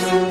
Hello?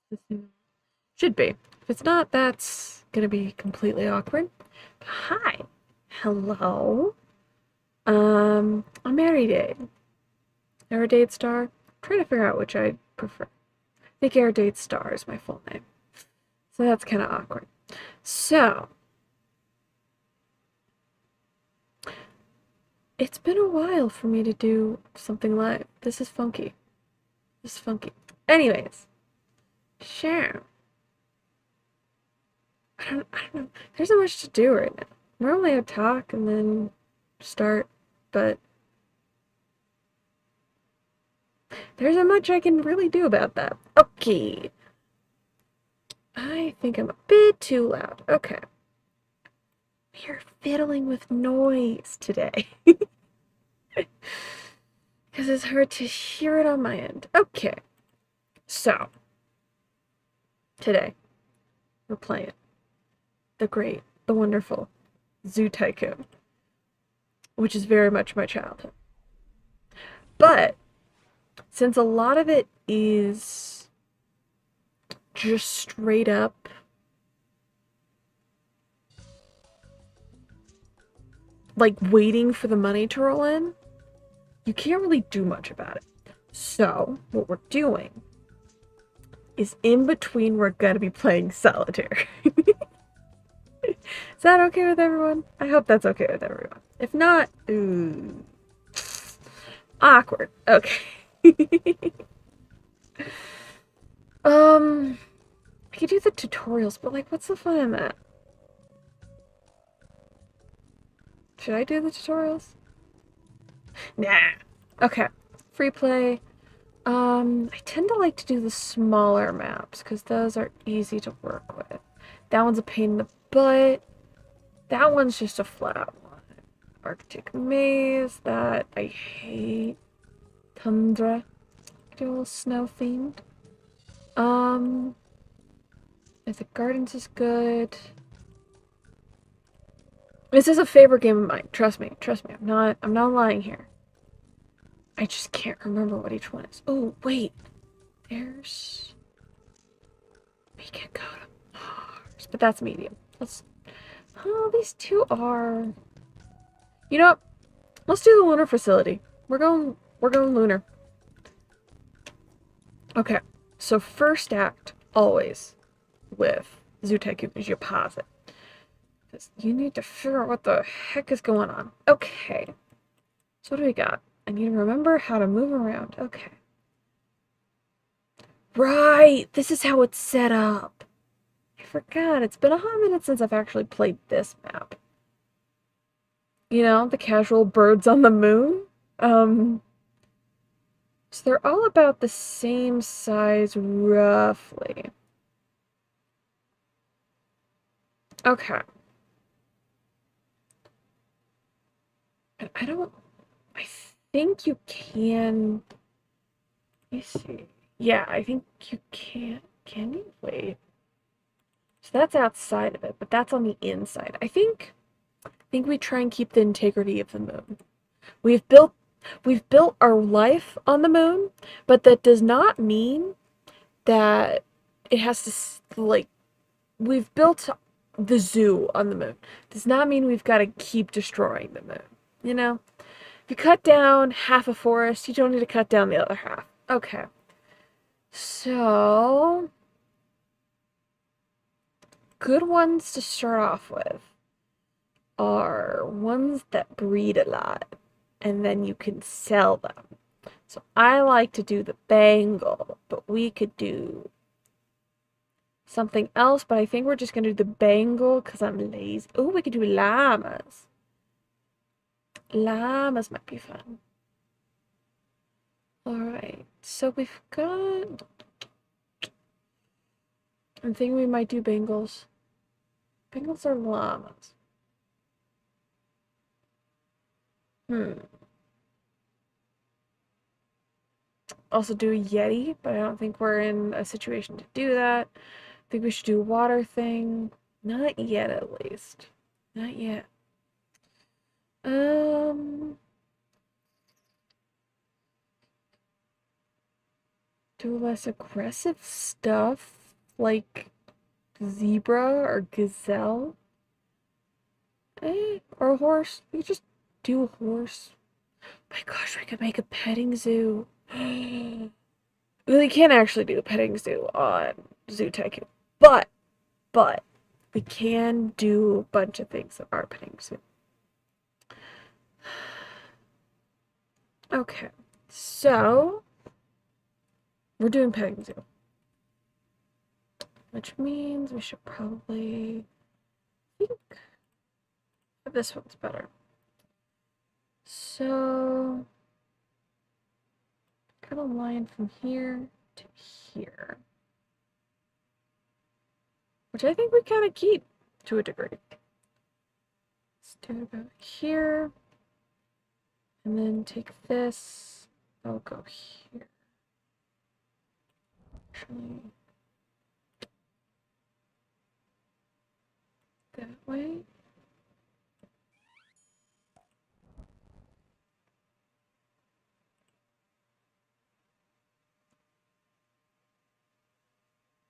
Is this thing on? Should be. If it's not, that's gonna be completely awkward. Hi. Hello. I'm Aridade. Aridadestar. Trying to figure out which I prefer. I think Aridadestar is my full name. So that's kind of awkward. So, it's been a while for me to do something live. This is funky. This is funky. Anyways, sure. I I don't know. There's not much to do right now. Normally I talk and then start, but there's not much I can really do about that. Okay. I think I'm a bit too loud. Okay. We're fiddling with noise today. Because it's hard to hear it on my end. Okay. So, today, we're playing the great, the wonderful Zoo Tycoon, which is very much my childhood. But, since a lot of it is just straight up like waiting for the money to roll in, you can't really do much about it. So, what we're doing is in between we're gonna be playing solitaire. Is that okay with everyone? I hope that's okay with everyone. If not, ooh, awkward. Okay. I could do the tutorials, but like, what's the fun in that? Should I do the tutorials? Nah. Okay. Free play. I tend to like to do the smaller maps because those are easy to work with. That one's a pain in the butt. That one's just a flat one. Arctic Maze, that I hate. Tundra. Do a little snow themed. If the Gardens is good. This is a favorite game of mine. Trust me. Trust me. I'm not lying here. I just can't remember what each one is. Oh, wait. There's... We can go to Mars. But that's medium. Let's... Oh, these two are... You know what? Let's do the lunar facility. We're going lunar. Okay. So first act, always, with Zoo Tycoon is you pause it. Because you need to figure out what the heck is going on. Okay. So what do we got? I need to remember how to move around. Okay. Right! This is how it's set up. I forgot. It's been a hot minute since I've actually played this map. You know, the casual birds on the moon? So they're all about the same size, roughly. Okay. And I think you can... Let me see. Yeah, I think you can. Can you? Wait. So that's outside of it, but that's on the inside. I think we try and keep the integrity of the moon. We've built our life on the moon, but that does not mean that it has to, like, we've built the zoo on the moon. Does not mean we've got to keep destroying the moon. You know? If you cut down half a forest, you don't need to cut down the other half. Okay. So, good ones to start off with are ones that breed a lot, and then you can sell them. So I like to do the Bengal, but we could do something else, but I think we're just going to do the Bengal because I'm lazy. Oh, we could do llamas. Llamas might be fun. Alright, so we've got... I'm thinking we might do Bengals. Bengals or llamas? Also do a Yeti, but I don't think we're in a situation to do that. I think we should do a water thing. Not yet, at least. Not yet. Do less aggressive stuff, like zebra or gazelle. Or a horse. We could just do a horse. My gosh, we could make a petting zoo. Well, you can't actually do a petting zoo on Zoo Tycoon, but we can do a bunch of things that are petting zoo. Okay, so we're doing petting zoo, which means we should probably think this one's better. So, got a line from here to here, which I think we kind of keep to a degree. Let's do it about here, and then take this. I'll go here. Actually, that way.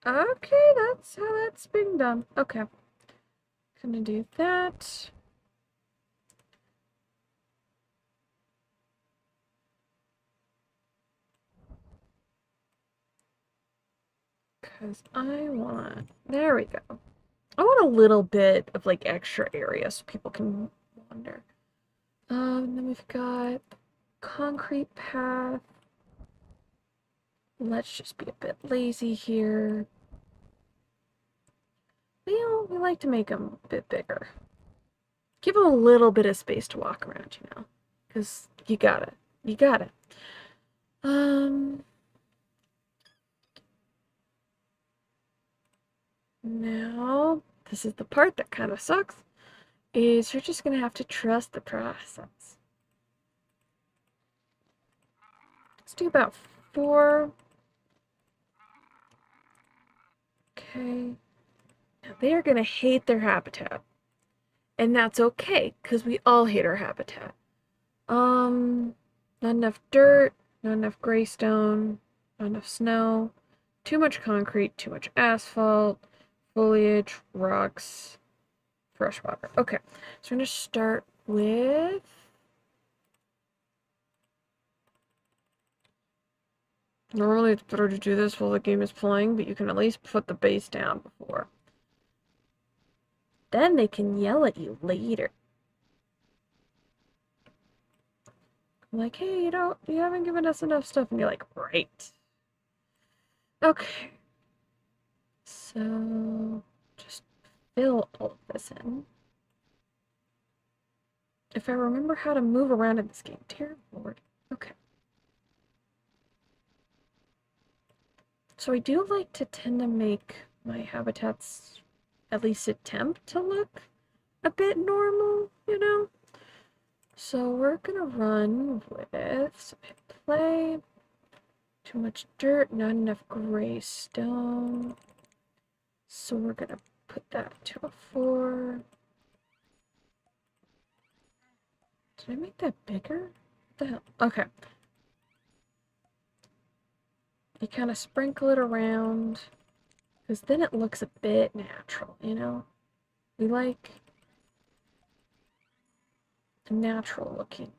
Okay, that's how that's being done. Okay. Gonna do that. Because I want, there we go. I want a little bit of like extra area so people can wander. Then we've got concrete path. Let's just be a bit lazy here. Well, we like to make them a bit bigger. Give them a little bit of space to walk around, you know, because you got it. You got it. Now, this is the part that kind of sucks, is you're just gonna have to trust the process. Let's do about 4. Okay. Now they are gonna hate their habitat. And that's okay, because we all hate our habitat. Not enough dirt, not enough gray stone, not enough snow, too much concrete, too much asphalt, foliage, rocks, fresh water. Okay, so we're gonna start with normally it's better to do this while the game is playing, but you can at least put the base down before. Then they can yell at you later. I'm like, hey, you haven't given us enough stuff, and you're like, right. Okay. So just fill all of this in. If I remember how to move around in this game, dear Lord. Okay. So I do like to tend to make my habitats at least attempt to look a bit normal, you know? So we're gonna run with, so hit play, too much dirt, not enough gray stone. So we're gonna put that to a 4. Did I make that bigger? What the hell? Okay. You kind of sprinkle it around, because then it looks a bit natural, you know? We like a natural looking.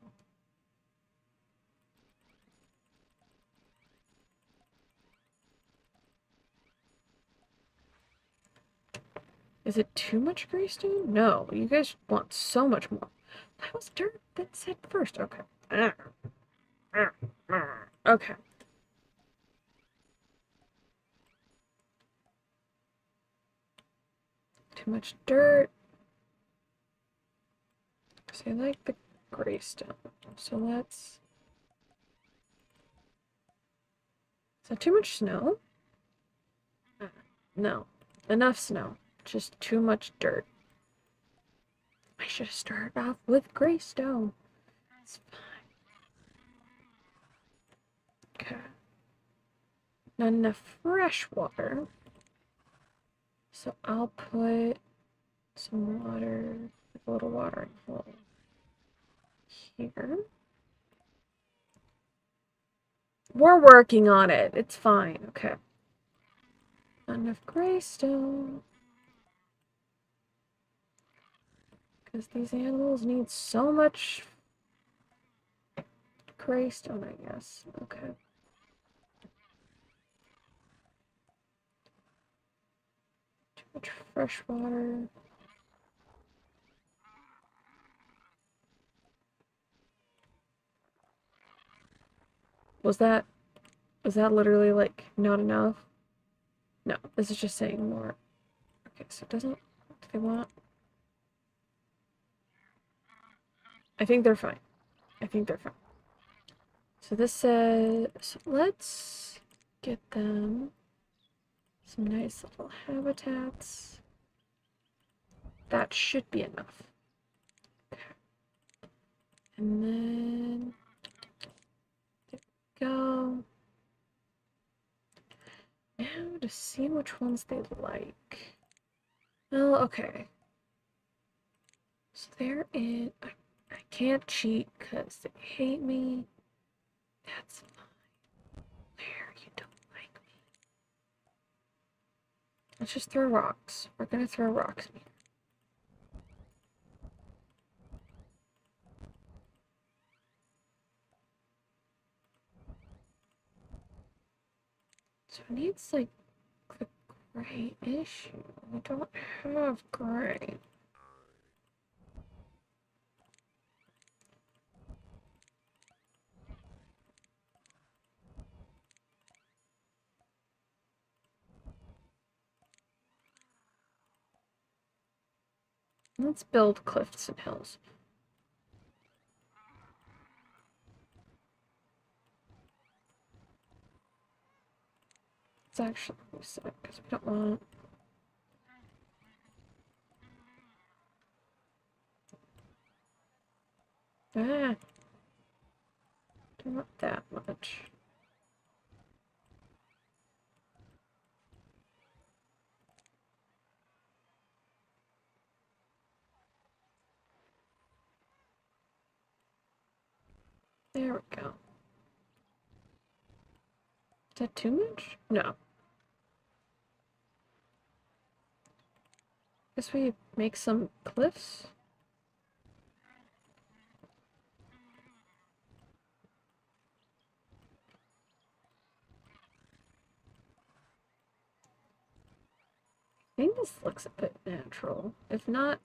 Is it too much gray stone? No, you guys want so much more. That was dirt that said first. Okay. Okay. Too much dirt. So I like the gray stone. So let's... Is that too much snow? No. Enough snow. Just too much dirt. I should have started off with gray stone. It's fine. Okay. Not enough fresh water. So I'll put some water, a little watering hole here. We're working on it. It's fine. Okay. Not enough gray stone. Because these animals need so much gray stone, I guess. Okay. Too much fresh water. Was that literally like not enough? No, this is just saying more. Okay, so it doesn't, do they want I think they're fine. I think they're fine. So this says, so let's get them some nice little habitats. That should be enough. Okay. And then, there we go. Now to see which ones they like. Well, okay. So they're in. I can't cheat because they hate me. That's fine. There, you don't like me. Let's just throw rocks. We're gonna throw rocks in here. So it needs like the gray issue. We don't have gray. Let's build cliffs and hills. It's actually set because we don't want. Ah, don't want that much. There we go. Is that too much? No. Guess we make some cliffs. I think this looks a bit natural. If not,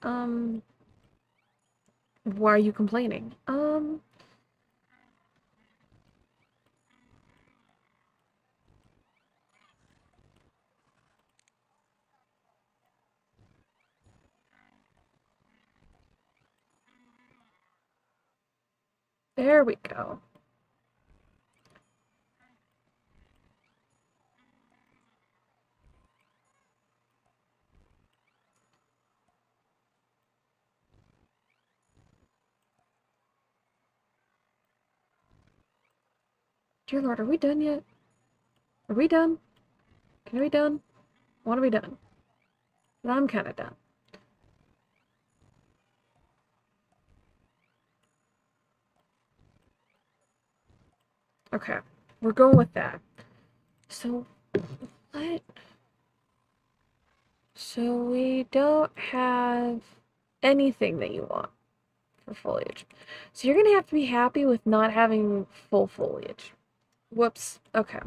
why are you complaining? There we go. Dear Lord, are we done yet? Are we done? Can we be done? I want to be done. I'm kind of done. Okay, we're going with that. So, what? So we don't have anything that you want for foliage. So you're gonna have to be happy with not having full foliage. Whoops. Okay.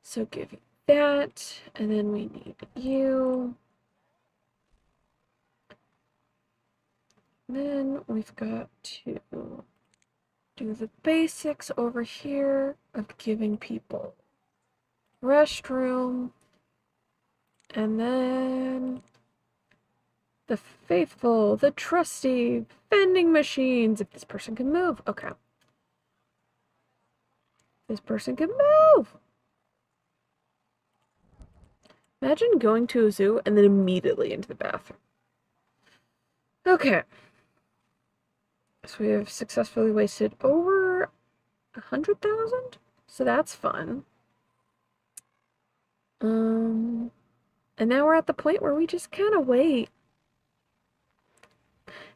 So give you that, and then we need you. And then we've got to do the basics over here of giving people restroom, and then the faithful, the trusty vending machines. If this person can move, okay. This person can move. Imagine going to a zoo and then immediately into the bathroom. Okay. So we have successfully wasted over 100,000. So that's fun. And now we're at the point where we just kind of wait.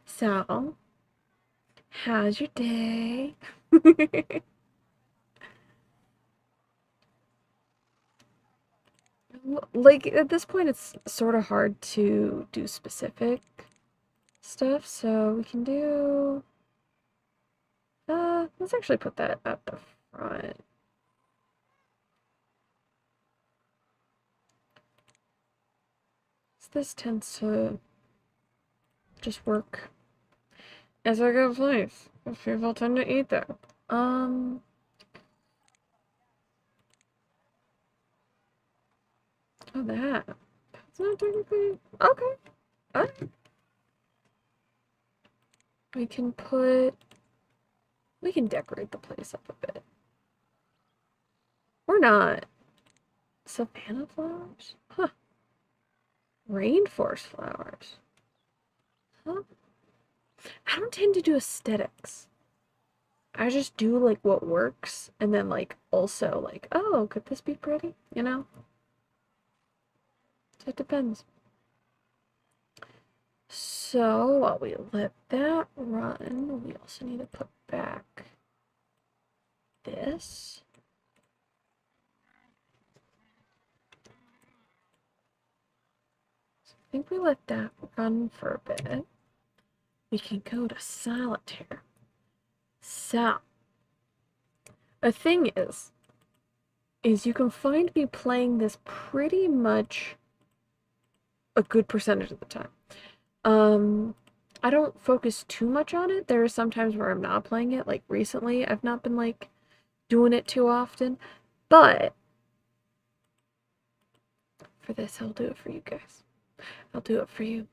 So, how's your day? Like, at this point, it's sort of hard to do specific stuff, so we can do... let's actually put that at the front. So this tends to just work as a good place, if people tend to eat there. Oh, that. That's not technically... Okay. Okay. We can decorate the place up a bit. Or not. Savannah flowers? Huh. Rainforest flowers. Huh. I don't tend to do aesthetics. I just do like what works and then like also like, oh, could this be pretty? You know? So it depends. So while we let that run, we also need to put back this. So I think we let that run for a bit. We can go to solitaire. So, a thing is you can find me playing this pretty much a good percentage of the time. I don't focus too much on it. There are some times where I'm not playing it. Like recently, I've not been like doing it too often. But for this, I'll do it for you guys. I'll do it for you.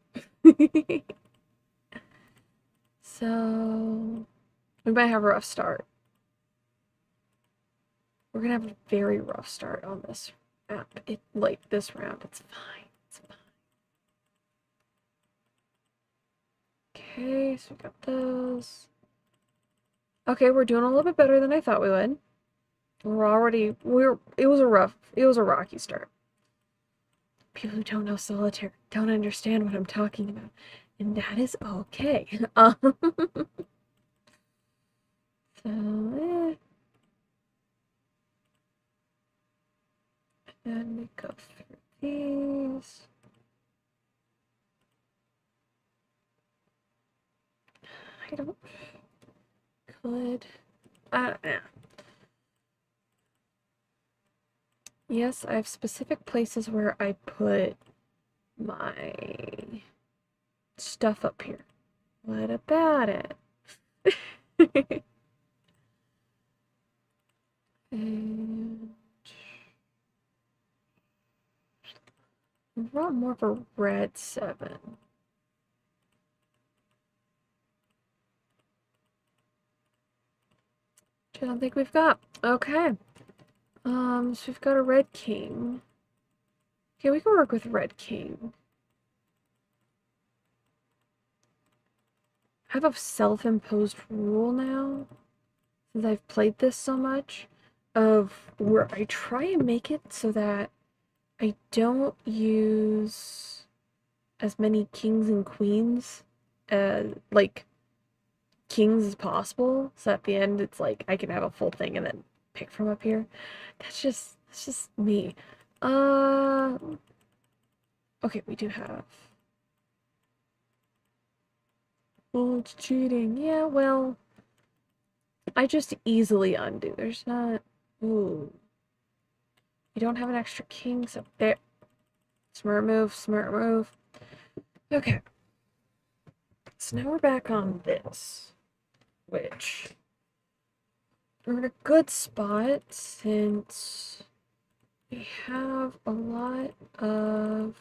So we might have a rough start. We're gonna have a very rough start on this map. Like this round. It's fine. It's fine. Okay, so we got those. Okay, we're doing a little bit better than I thought we would. It was a rocky start. People who don't know solitaire don't understand what I'm talking about. And that is okay. So, and we go through these. I don't could yeah. Yes, I have specific places where I put my stuff up here. What about it? And I want more of a red 7. Which I don't think we've got. Okay. So we've got a red king. Okay, we can work with red king. I have a self-imposed rule now, since I've played this so much, of where I try and make it so that I don't use as many kings and queens like kings as possible. So at the end it's like I can have a full thing and then pick from up here. That's just me. Okay, we do have. Oh, it's cheating. Yeah, well, I just easily undo. There's not. Ooh. You don't have an extra king, so there. Smart move, smart move. Okay. So now we're back on this, which we're in a good spot since we have a lot of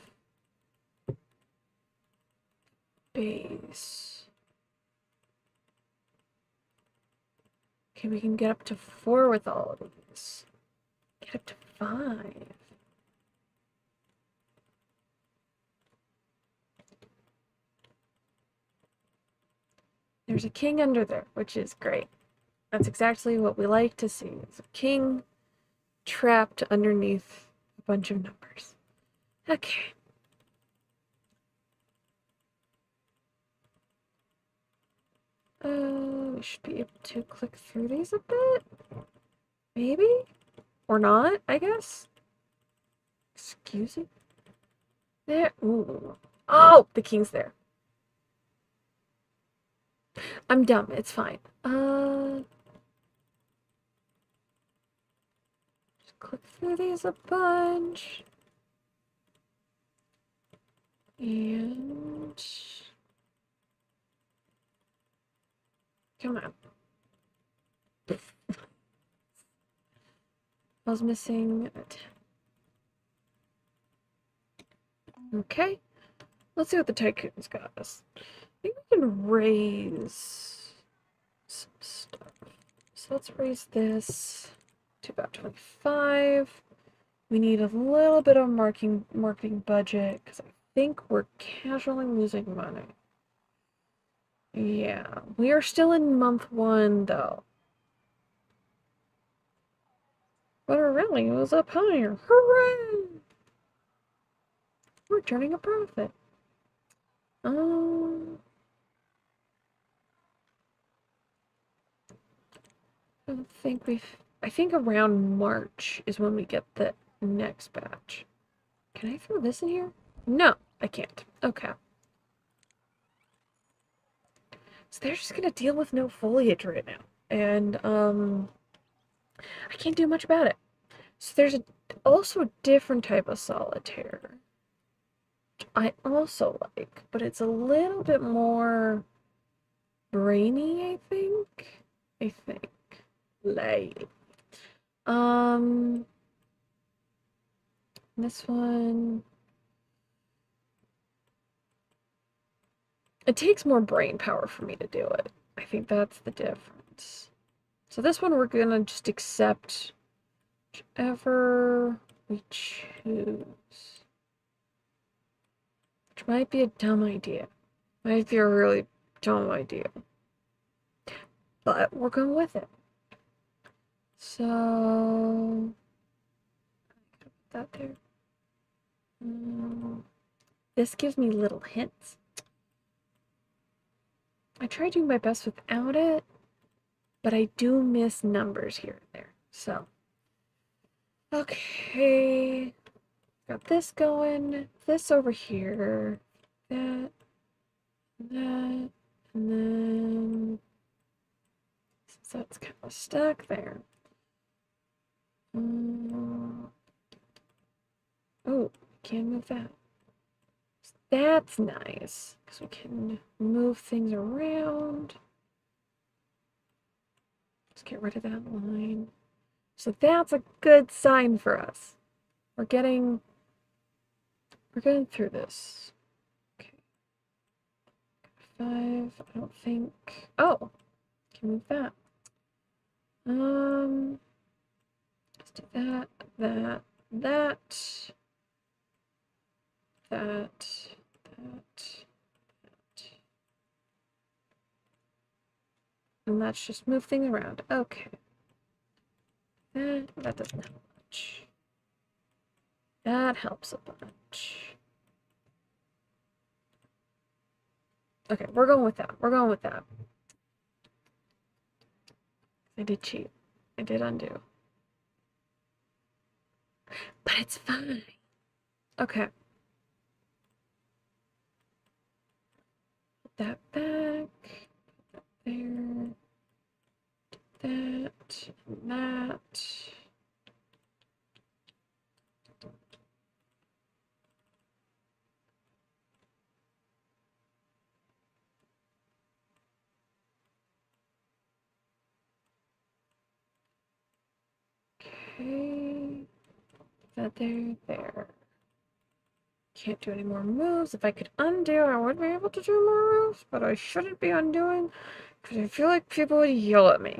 base. Okay, we can get up to 4 with all of these. Get up to 5. There's a king under there, which is great. That's exactly what we like to see. It's a king trapped underneath a bunch of numbers. Okay. We should be able to click through these a bit. Maybe? Or not, I guess? Excuse me? There. Ooh. Oh! The king's there. I'm dumb. It's fine. Just click through these a bunch. And come on. I was missing a 10. Okay. Let's see what the tycoons got us. think we can raise some stuff. So let's raise this to about 25. We need a little bit of marketing budget because I think we're casually losing money. Yeah, we are still in month 1 though. But our revenue was up higher. Hooray! We're turning a profit. I think around March is when we get the next batch. Can I throw this in here? No, I can't. Okay. So they're just gonna deal with no foliage right now. And, I can't do much about it. So there's also a different type of solitaire. I also like, but it's a little bit more brainy, I think. Like, this one, it takes more brain power for me to do it. I think that's the difference. So this one we're gonna just accept whichever we choose. Which might be a dumb idea. Might be a really dumb idea. But we're going with it. So put that there. This gives me little hints. I try doing my best without it, but I do miss numbers here and there. So, okay, got this going, this over here, that, and then since that's kind of stuck there. Oh, can't move that. That's nice, because we can move things around. Let's get rid of that line. So that's a good sign for us. We're getting through this. Okay. 5, I don't think. Oh, can move that. Let's do that, that, that. And let's just move things around. Okay. That doesn't help much. That helps a bunch. Okay, we're going with that. We're going with that. I did cheat. I did undo. But it's fine. Okay. Put that back. Put that there. That. And that. Okay. That there. Can't do any more moves. If I could undo, I would be able to do more moves, but I shouldn't be undoing because I feel like people would yell at me.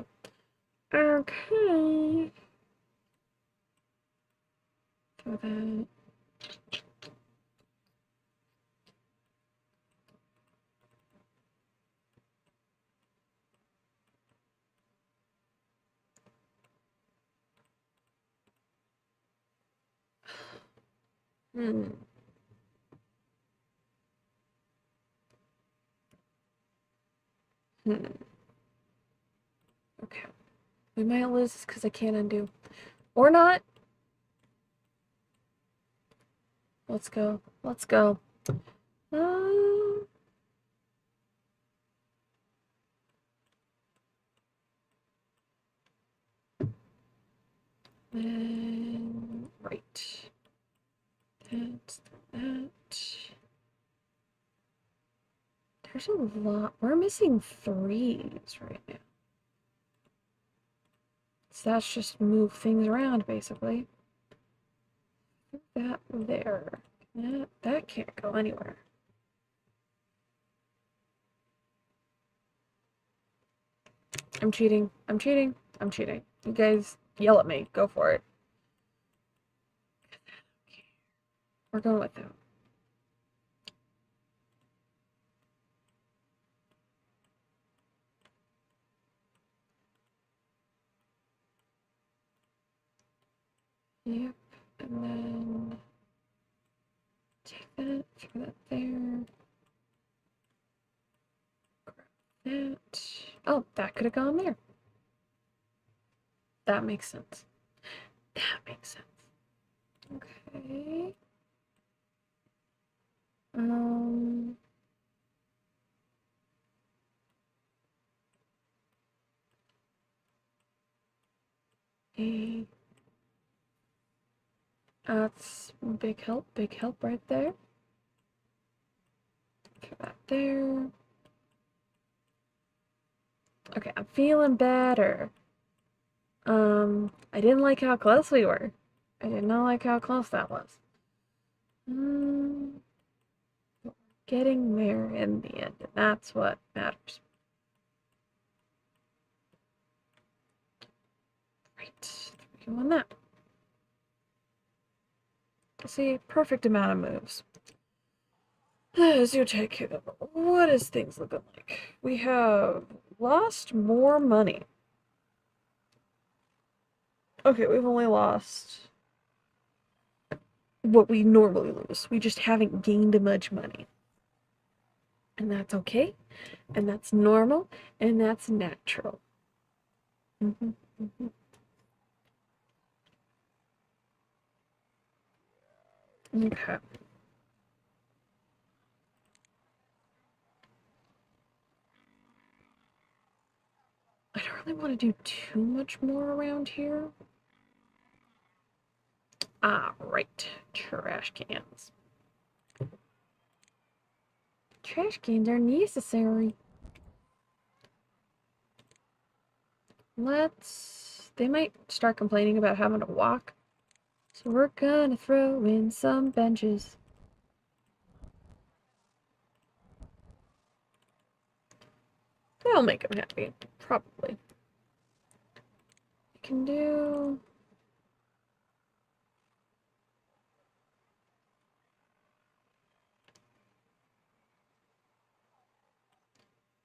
Okay. Throw that. Okay. We might lose this because I can't undo. Or not. Let's go. Let's go. Then, right. That's that. There's a lot. We're missing 3s right now. So that's just move things around, basically. That there. That can't go anywhere. I'm cheating. I'm cheating. I'm cheating. You guys yell at me. Go for it. We're going with them. Yep. And then take that, throw that there. Grab that. Oh, that could have gone there. That makes sense. That makes sense. Okay. Um. A. That's big help right there. Throw that there. Okay, I'm feeling better. I didn't like how close we were. I did not like how close that was. Getting there in the end, and that's what matters. Right, we won that. See, perfect amount of moves. As you take it, what is things looking like? We have lost more money. Okay, we've only lost what we normally lose. We just haven't gained much money. And that's okay, and that's normal, and that's natural. Mm-hmm, mm-hmm. Okay. I don't really want to do too much more around here. Ah, right. Trash cans. Trash cans are necessary. They might start complaining about having to walk. So we're gonna throw in some benches. That'll make them happy. Probably. I can do...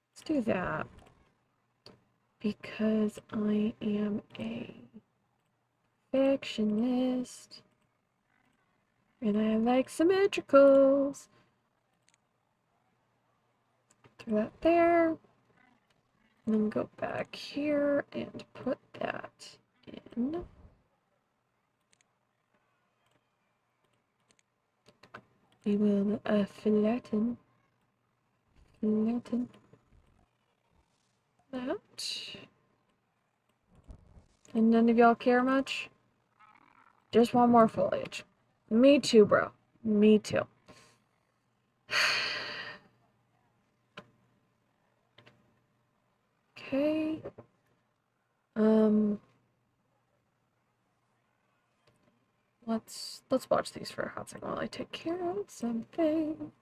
Let's do that. Because I am a perfectionist. And I like symmetricals. Throw that there. And then go back here and put that in. We will flatten that. And none of y'all care much? Just want more foliage. Me too, bro. Me too. Okay. Let's watch these for a hot second while I take care of something.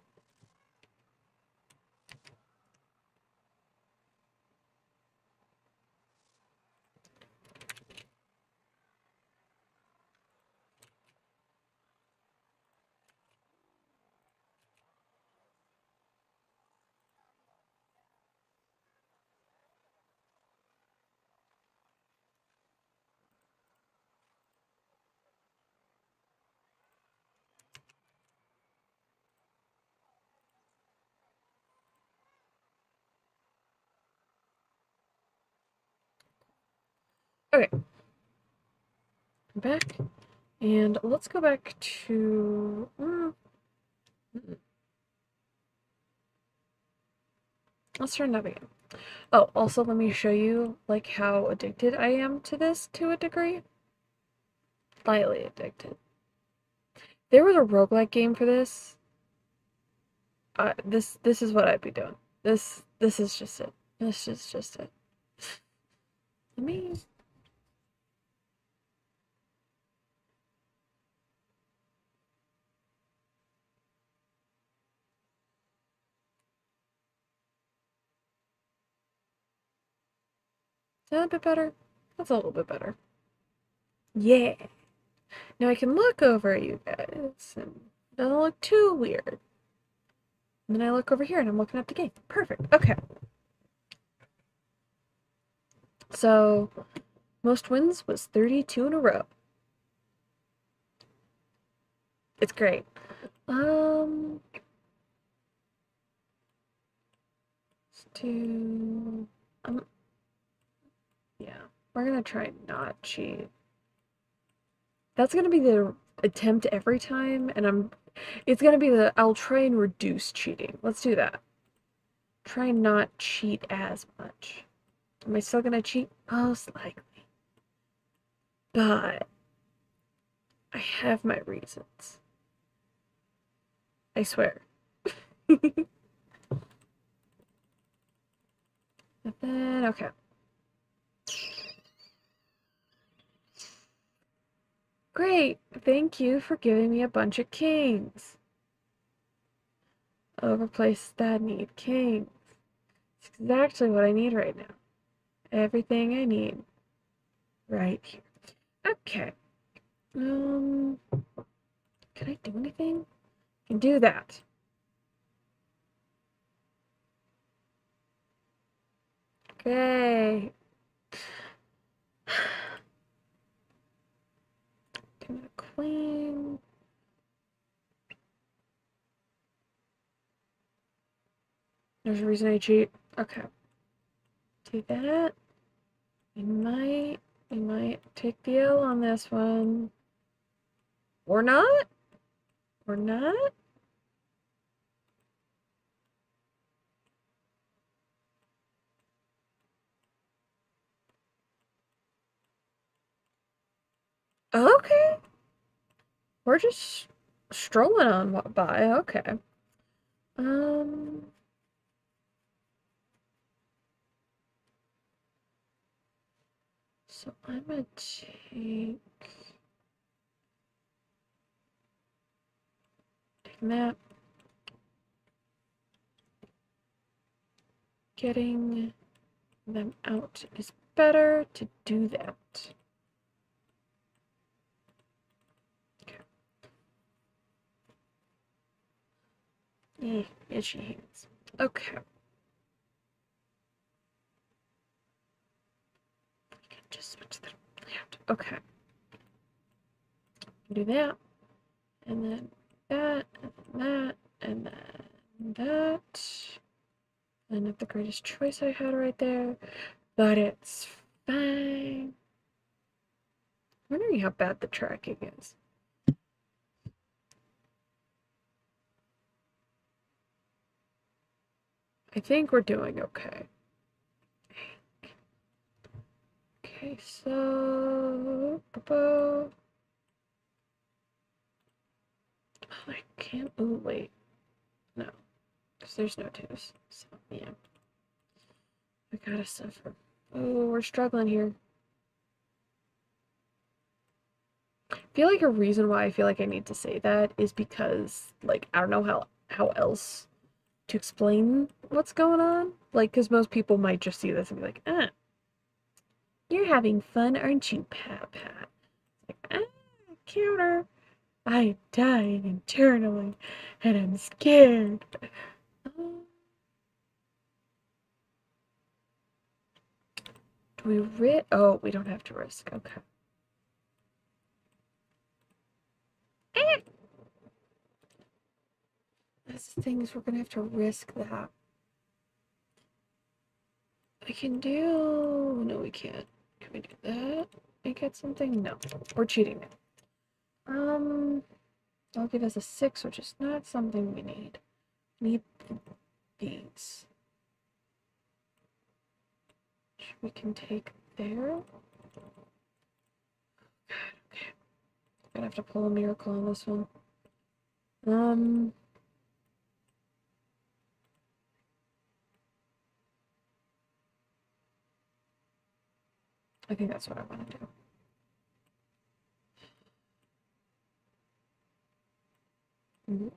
Okay. I'm back. And let's go back to... let's turn that again. Oh, also let me show you like how addicted I am to this to a degree. Slightly addicted. There was a roguelike game for this. This is what I'd be doing. This is just it. This is just it. Let me... that a bit better? That's a little bit better. Yeah. Now I can look over at you guys and it doesn't look too weird. And then I look over here and I'm looking at the game. Perfect. Okay. So, most wins was 32 in a row. It's great. Let's do, yeah, we're gonna try not cheat. That's gonna be the attempt every time, and it's gonna be I'll try and reduce cheating. Let's do that. Try not cheat as much. Am I still gonna cheat? Most likely. But I have my reasons. I swear. And then, okay. Great. Thank you for giving me a bunch of kings. Over places that need kings. It's exactly what I need right now. Everything I need. Right here. Okay. Can I do anything? I can do that. Okay. Give me a queen. There's a reason I cheat. Okay. Do that. We might take the L on this one. Or not? Or not? Okay. We're just strolling on by. Okay. Um. So I'm gonna take that. Getting them out is better to do that. Okay. Itchy hands. Okay. Just switch that out. Okay. Do that. And then that. And that. And then that. And not the greatest choice I had right there. But it's fine. I'm wondering how bad the tracking is. I think we're doing okay. Okay, so I can't. Oh wait, no, because there's no twos. So yeah, we gotta suffer. Oh, we're struggling here. I feel like a reason why I feel like I need to say that is because like I don't know how else to explain what's going on. Like, because most people might just see this and be like, you're having fun, aren't you, Pat Pat? Like, counter. I'm dying internally, and I'm scared. Do we risk? Oh, we don't have to risk. Okay. That's the thing is we're gonna have to risk that. I can do. No, we can't. Can we do that? And get something? No, we're cheating now. I'll give us a 6, which is not something we need. We need these. We can take there. Okay. Gonna have to pull a miracle on this one. I think that's what I want to do.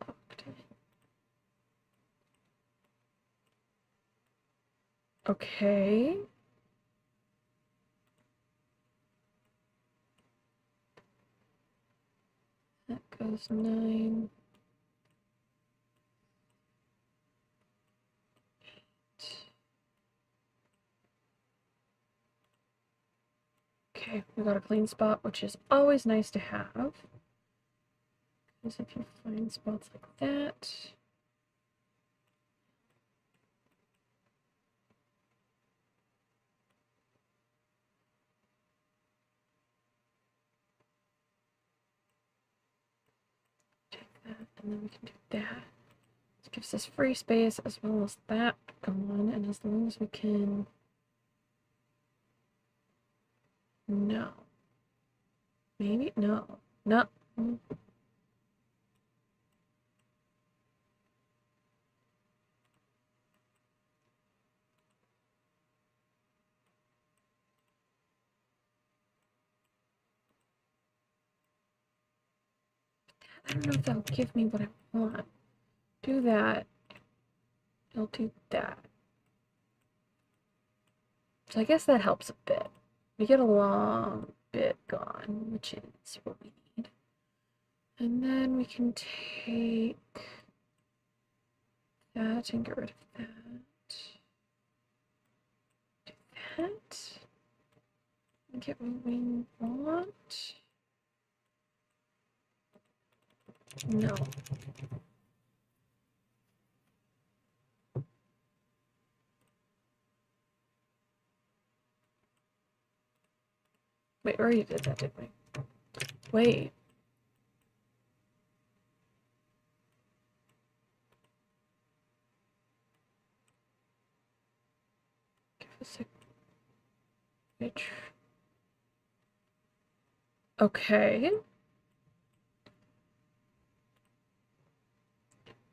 Locked in. Okay. is 9. Okay, we got a clean spot, which is always nice to have. Because if you find spots like that. That, and then we can do that. This gives us free space as well as that gone, and as long as we can. No. Maybe? No. No. I don't know if that'll give me what I want. Do that. I'll do that. So I guess that helps a bit. We get a long bit gone, which is what we need. And then we can take that and get rid of that. Do that. And get what we want. No. Wait, we already did that, didn't we? Wait. Give us a bitch. Okay.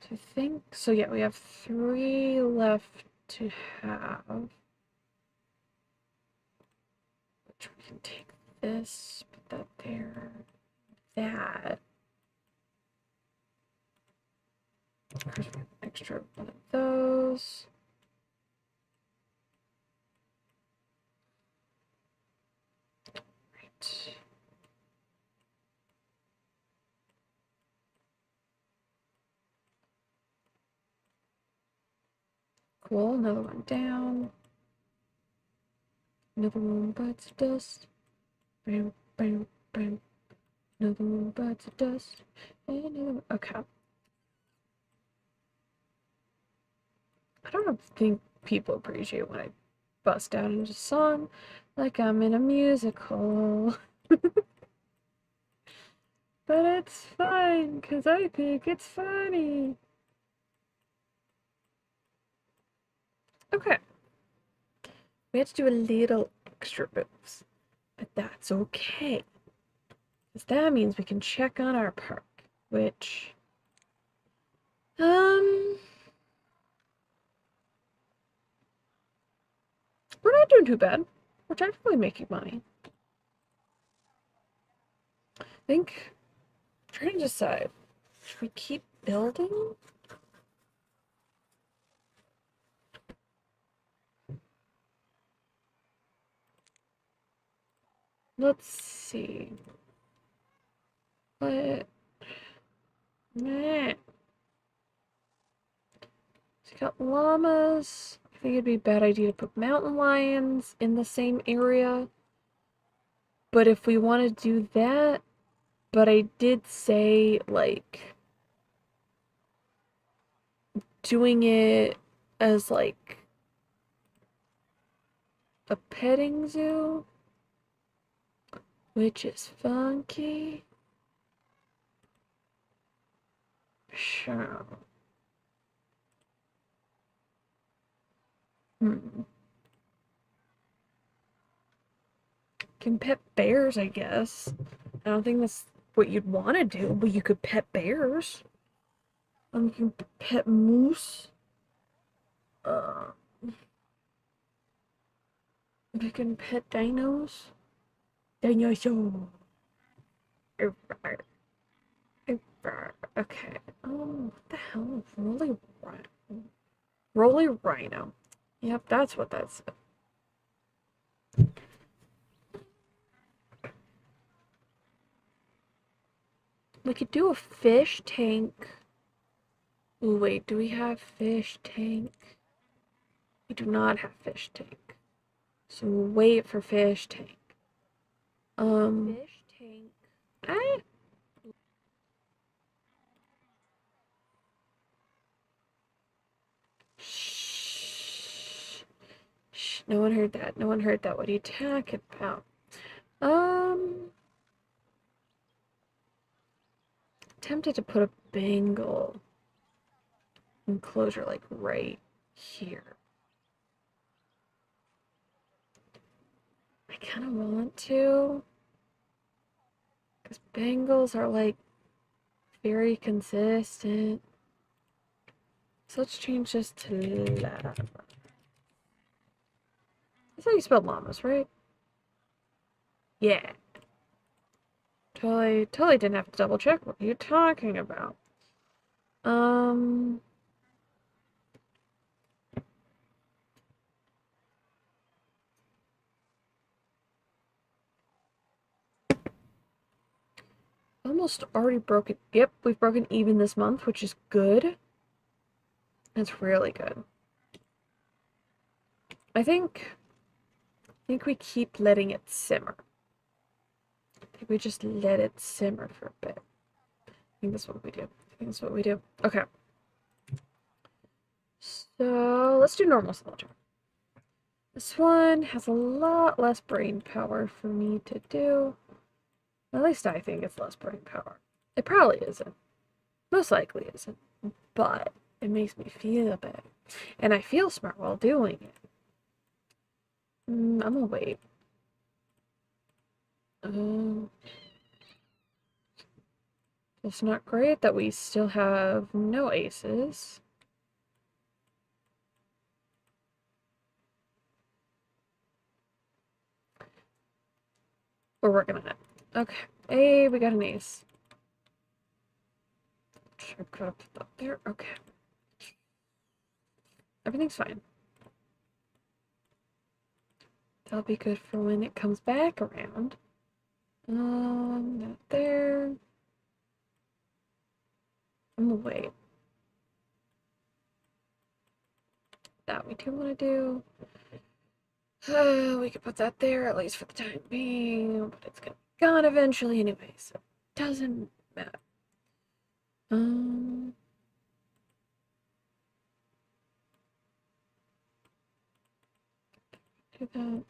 So I think so. Yeah, we have 3 left to have. Which we can take this, put that there, that. Of course, we have an extra one of those. Right. Cool, another one down. Another one bites the dust. Bam, bam, bam. Another one bites the dust. And another one. Okay. I don't think people appreciate when I bust out into song like I'm in a musical. But it's fine, because I think it's funny. Okay. We had to do a little extra moves, but that's okay. Because that means we can check on our park, which, we're not doing too bad. We're technically making money. I think, I'm trying to decide, should we keep building? Let's see. But, meh. So we got llamas. I think it'd be a bad idea to put mountain lions in the same area. But if we want to do that, but I did say, like, doing it as, like, a petting zoo, which is funky. Sure. Can pet bears, I guess. I don't think that's what you'd want to do, but you could pet bears. You can pet moose. You can pet dinos. Dinosaur. Okay. Oh, what the hell? Rolly rhino. Rolly rhino. Yep, that's what that's. We could do a fish tank. Ooh, wait, do we have fish tank? We do not have fish tank. So we'll wait for fish tank. Fish tank. I Shh. Shh. No one heard that. No one heard that. What are you talking about? Tempted to put a Bengal enclosure like right here. I kind of want to, because Bengals are like very consistent. So let's change this to llama. That's how you spell llamas, right? Yeah. Totally didn't have to double check. What are you talking about? Um, almost already broken. Yep, we've broken even this month, which is good. It's really good. I think we keep letting it simmer. I think we just let it simmer for a bit. I think that's what we do. I think that's what we do. Okay. So let's do normal solitaire. This one has a lot less brain power for me to do. At least I think it's less brain power. It probably isn't. Most likely isn't. But it makes me feel better. And I feel smart while doing it. I'm gonna wait. It's not great that we still have no aces. We're working on it. Okay. Hey, we got an ace. Should I put that there? Okay. Everything's fine. That'll be good for when it comes back around. Not there. I'm gonna wait. That we do want to do. We could put that there, at least for the time being, but it's gonna be gone eventually anyway, so it doesn't matter. Do that.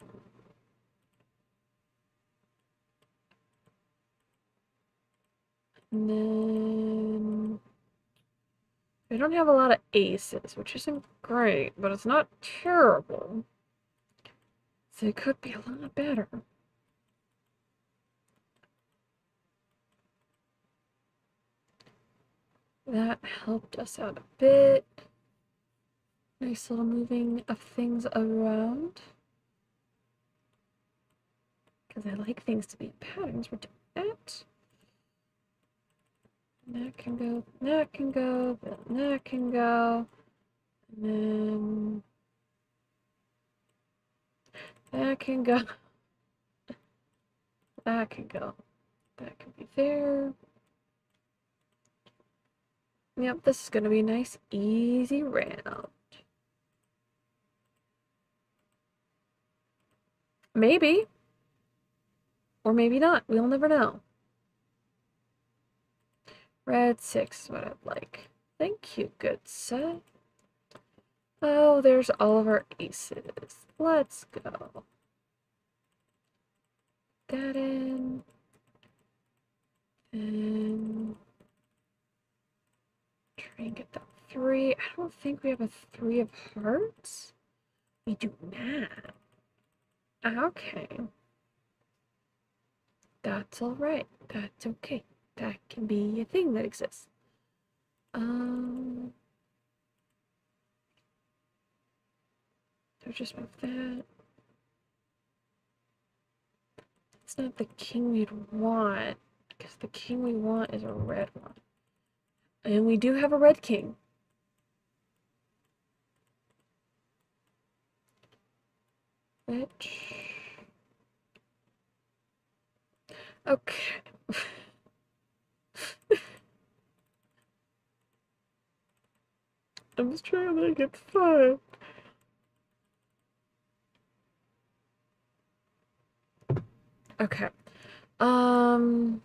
And then we don't have a lot of aces, which isn't great, but it's not terrible. So it could be a lot better. That helped us out a bit. Nice little moving of things around. Because I like things to be in patterns. We're doing that. That can go, that can go, that can go. And then that can go. That can go. That can be there. Yep, this is going to be a nice, easy round. Maybe. Or maybe not. We'll never know. Red 6 is what I'd like. Thank you, good sir. Oh, there's all of our aces. Let's go. That in. And try and get that 3. I don't think we have a 3 of hearts. We do not. Okay. That's alright. That's okay. That can be a thing that exists. So just move that. It's not the king we'd want, because the king we want is a red one. And we do have a red king. Which... Okay. I'm just trying to make it fun. Okay. Can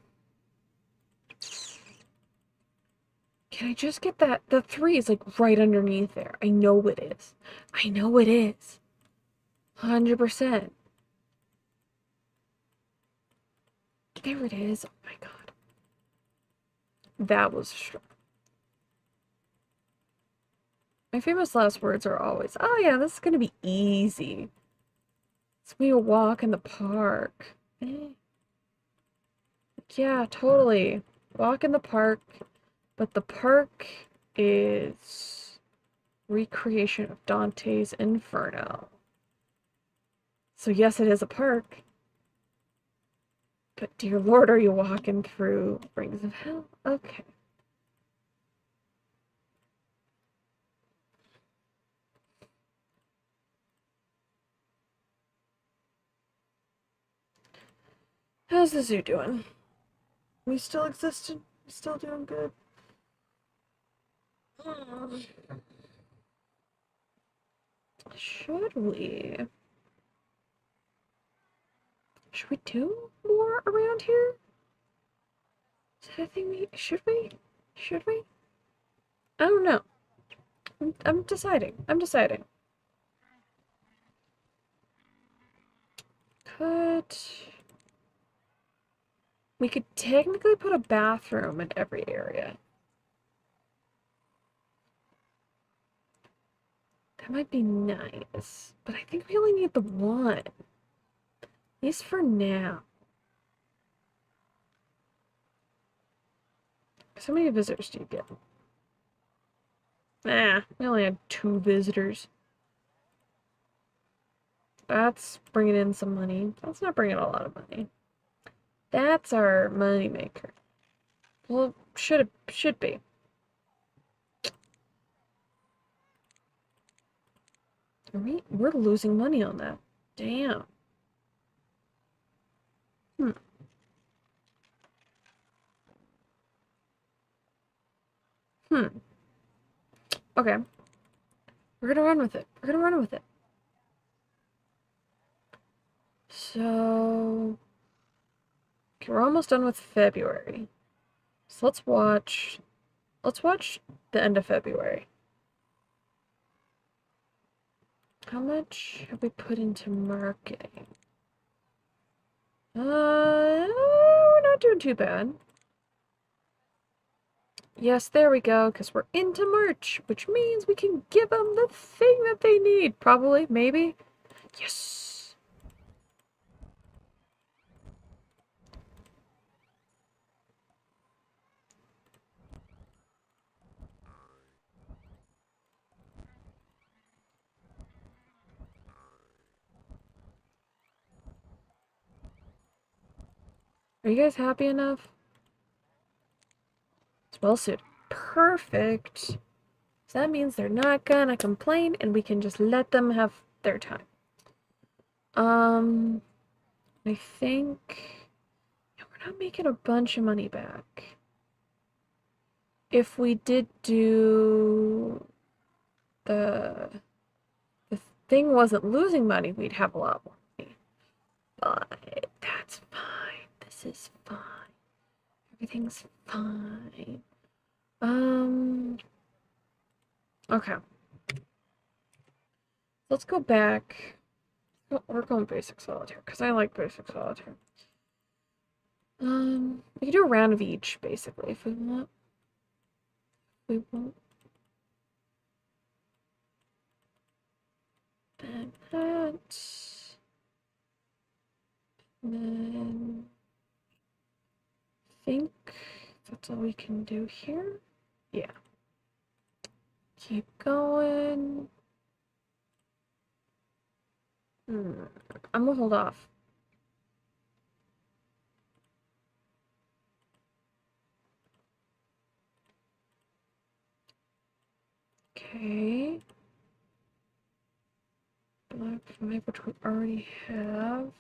I just get that? The 3 is like right underneath there. I know it is. I know it is. 100%. There it is. Oh my god. That was strong. My famous last words are always, oh yeah, this is gonna be easy. It's gonna be a walk in the park. Yeah, totally. Walk in the park, but the park is recreation of Dante's Inferno. So yes, it is a park. But dear Lord, are you walking through Rings of Hell? Okay. How's the zoo doing? We still existing? We still doing good? Should we? Should we do more around here? Is that a thing we... Should we? Should we? I don't know. I'm deciding. I'm deciding. Could... We could technically put a bathroom in every area. That might be nice. But I think we only need the one. At least for now. How many visitors do you get? Nah, we only had 2 visitors. That's bringing in some money. That's not bringing a lot of money. That's our money maker. Well, should be. We're losing money on that. Damn. Hmm. Hmm. Okay. We're gonna run with it. We're gonna run with it. So... Okay, we're almost done with February. So let's watch... Let's watch the end of February. How much have we put into marketing? We're not doing too bad. Yes, there we go, because we're into March, which means we can give them the thing that they need. Probably, maybe. Yes! Are you guys happy enough? It's well suited. Perfect. So that means they're not gonna complain and we can just let them have their time. I think... Yeah, we're not making a bunch of money back. If we did do... The thing wasn't losing money, we'd have a lot more money. But that's fine. This is fine. Everything's fine. Okay. Let's go back. We're going basic solitaire, because I like basic solitaire. We can do a round of each, basically, if we want. We won't. Then that. And then... I think that's all we can do here. Yeah. Keep going. I'm gonna hold off. Okay. Black 5, which we already have.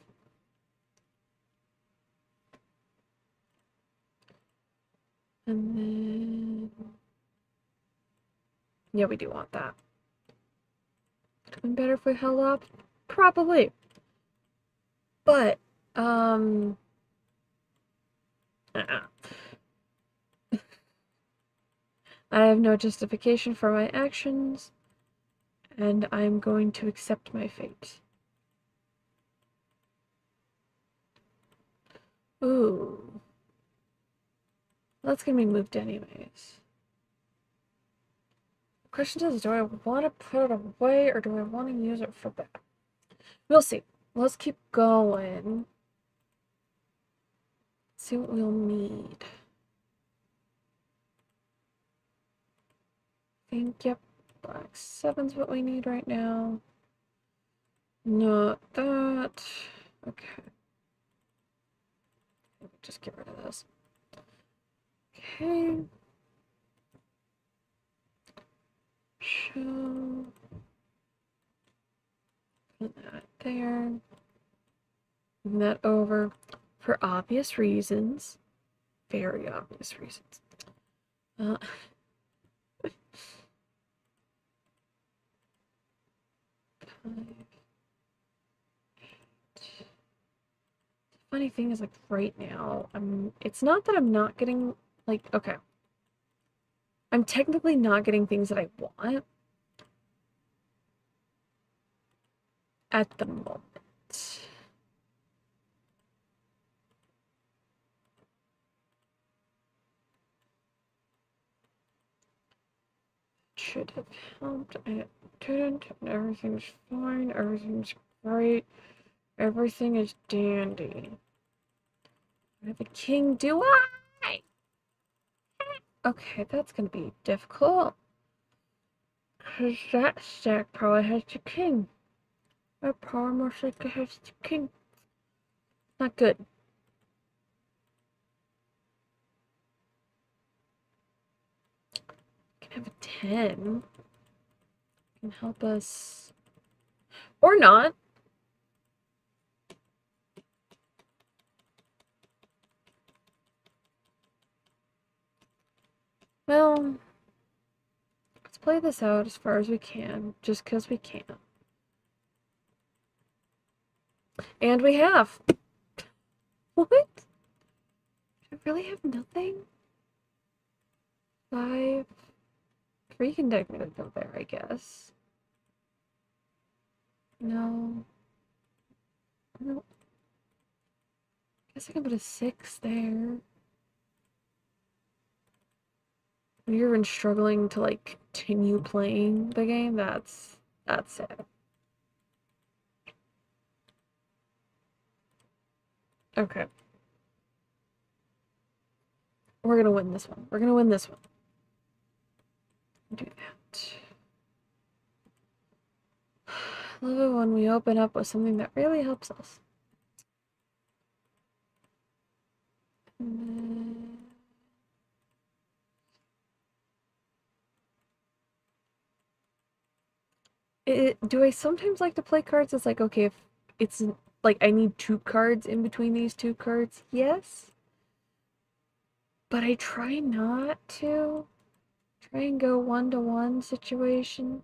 And then Yeah, we do want that. Would have been better if we held up? Probably. But, I have no justification for my actions, and I'm going to accept my fate. Ooh. That's gonna be moved anyways. The question is, do I want to put it away or do I want to use it for that? We'll see. Let's keep going. See what we'll need. I think, yep, black 7's what we need right now. Not that. Okay. Just get rid of this. Okay. Show. Put that there. Move that over for obvious reasons. Very obvious reasons. Funny thing is, like, right now, it's not that I'm not getting, like, okay. I'm technically not getting things that I want at the moment. Should have helped, and it didn't, and everything's fine, everything's great, everything is dandy. I have a king, do I? Okay, that's gonna be difficult. Because that stack probably has the king. That probably most likely has the king. Not good. Can have a 10. Can help us. Or not. Well, let's play this out as far as we can, just because we can. And we have. What? I really have nothing? 5. 3 can technically go there, I guess. No. No. I guess I can put a 6 there. You're even struggling to, like, continue playing the game. That's sad. Okay. We're gonna win this one. We're gonna win this one. Do that. Love it when we open up with something that really helps us. Do I sometimes like to play cards? It's like, okay, if it's like I need 2 cards in between these 2 cards, yes. But I try not to. Try and go 1-to-1 situation.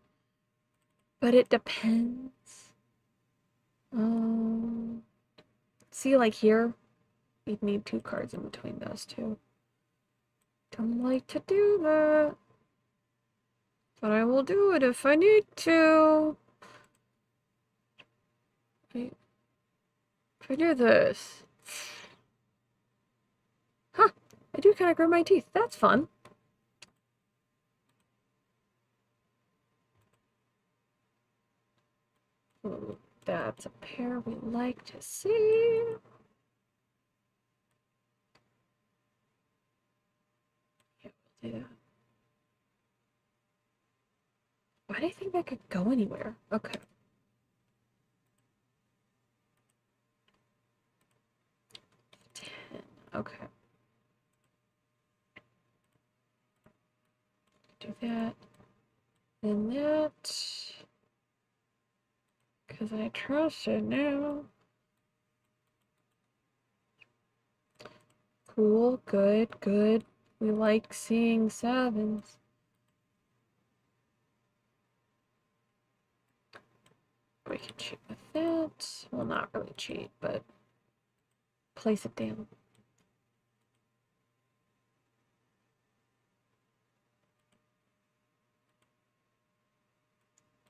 But it depends. See, like here, you'd need 2 cards in between those 2. Don't like to do that. But I will do it if I need to. Wait. If I do this. Huh. I do kind of grit my teeth. That's fun. Ooh, that's a pair we like to see. Yeah, we'll do that. Why do you think that could go anywhere? Okay. 10. Okay. Do that. Then that. Because I trust it now. Cool. Good. Good. We like seeing 7s. We can cheat with that. Well, not really cheat, but place it down.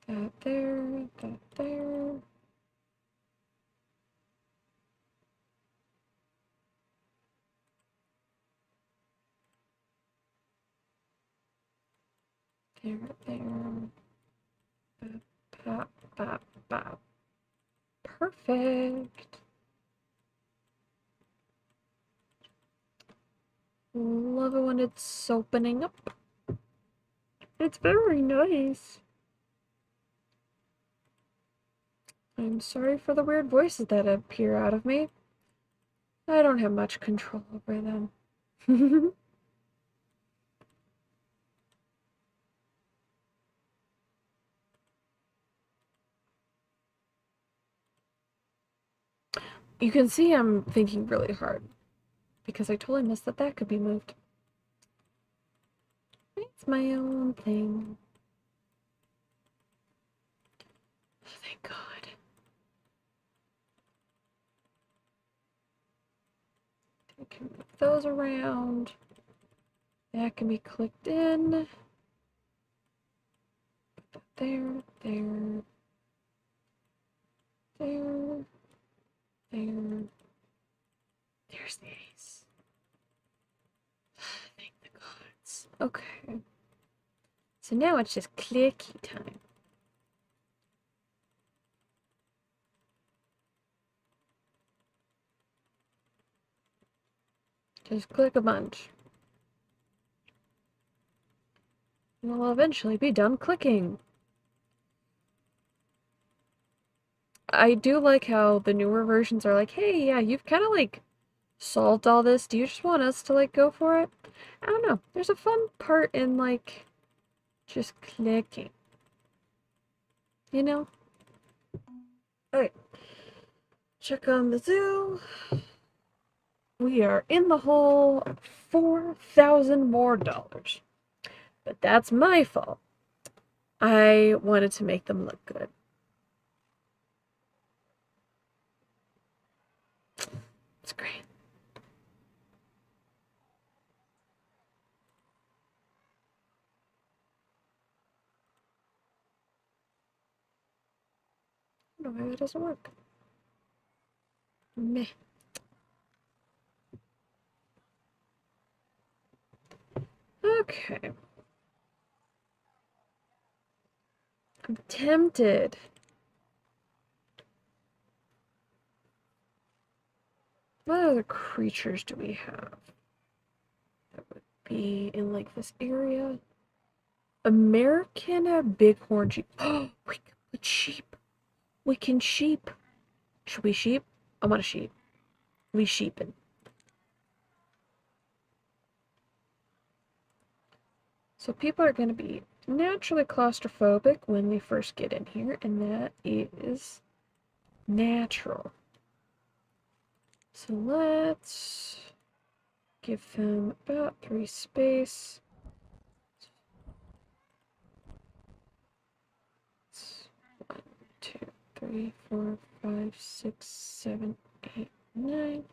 That there, that there. There, there. Bop, bop, bop. Perfect. Love it when it's opening up. It's very nice. I'm sorry for the weird voices that appear out of me. I don't have much control over them. You can see I'm thinking really hard because I totally missed that that could be moved. It's my own thing. Oh, thank God. I can move those around. That can be clicked in. Put that there, there, there, there. There's the ace. Thank the gods. Okay. So now it's just clicky time. Just click a bunch. And we'll eventually be done clicking. I do like how the newer versions are like, hey, yeah, you've kind of like solved all this. Do you just want us to like go for it? I don't know. There's a fun part in like just clicking. You know? Alright. Check on the zoo. We are in the hole, 4,000 more dollars. But that's my fault. I wanted to make them look good. It's great. I don't know why that doesn't work. Meh. Okay. I'm tempted. What other creatures do we have that would be in like this area? American bighorn sheep. Oh, we can put sheep. We can sheep. Should we sheep? I want a sheep. We sheepin'. So people are going to be naturally claustrophobic when they first get in here, and that is natural. So let's give them about 3 space. 1, 2, 3, 4, 5, 6, 7, 8, 9.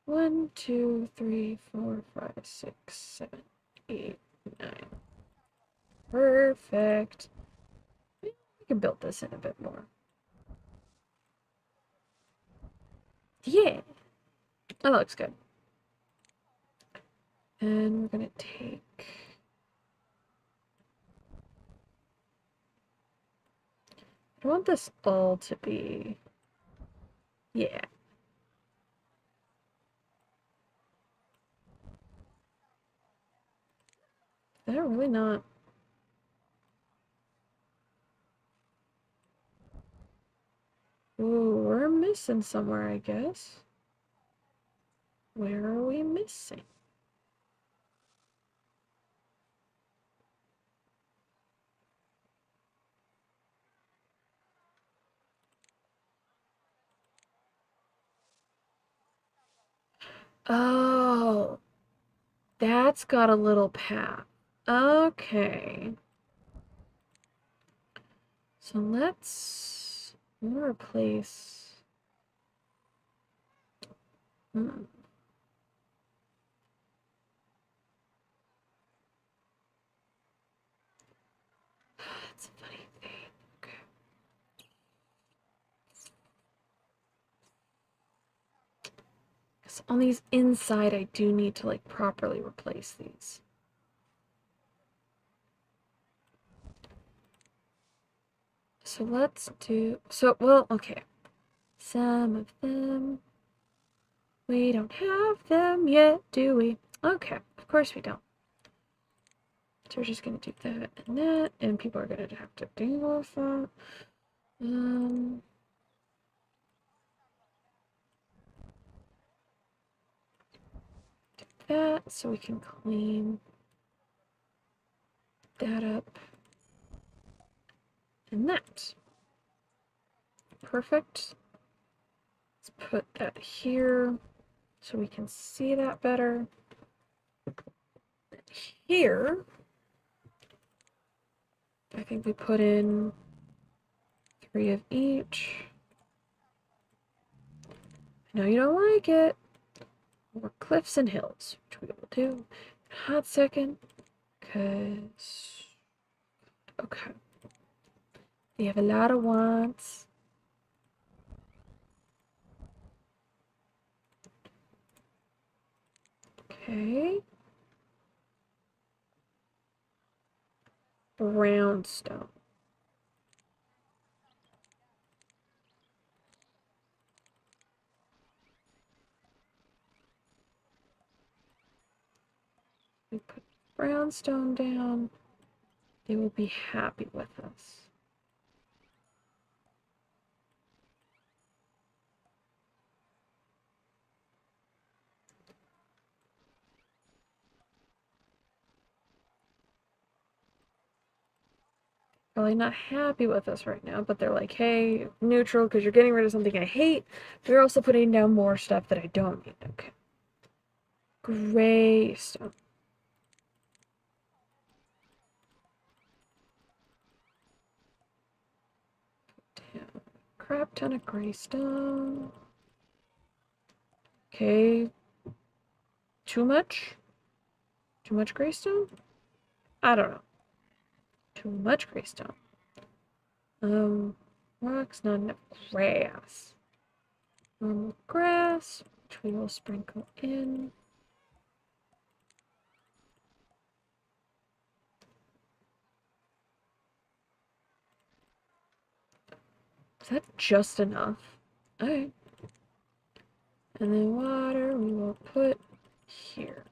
1, 2, 3, 4, 5, 6, 7, 8, 9. Perfect. We can build this in a bit more. Yeah. That looks good. And we're gonna take... I want this all to be... Yeah. They're really not... Ooh, we're missing somewhere, I guess. Where are we missing? Oh, that's got a little path. Okay. So let's I'm gonna replace. Hmm. That's a funny thing. Okay. Because on these inside, I do need to like properly replace these. So let's do. So, well, okay. Some of them. We don't have them yet, do we? Okay, of course we don't. So we're just gonna do that, and people are gonna have to deal with that. Do that so we can clean that up. And that. Perfect. Let's put that here so we can see that better. Here, I think we put in 3 of each. I know you don't like it. More cliffs and hills, which we will do in a hot second. Because, okay. We have a lot of wants. Okay. Brownstone. We put brownstone down. They will be happy with us. Probably not happy with us right now, but they're like, hey, neutral, because you're getting rid of something I hate. But you're also putting down more stuff that I don't need. Okay. Gray stone. Down. Crap ton of gray stone. Okay. Too much? Too much gray stone? I don't know. Too much gray stone. Rocks, not enough grass. Normal grass, which we will sprinkle in. Is that just enough? Alright. And then water we will put here.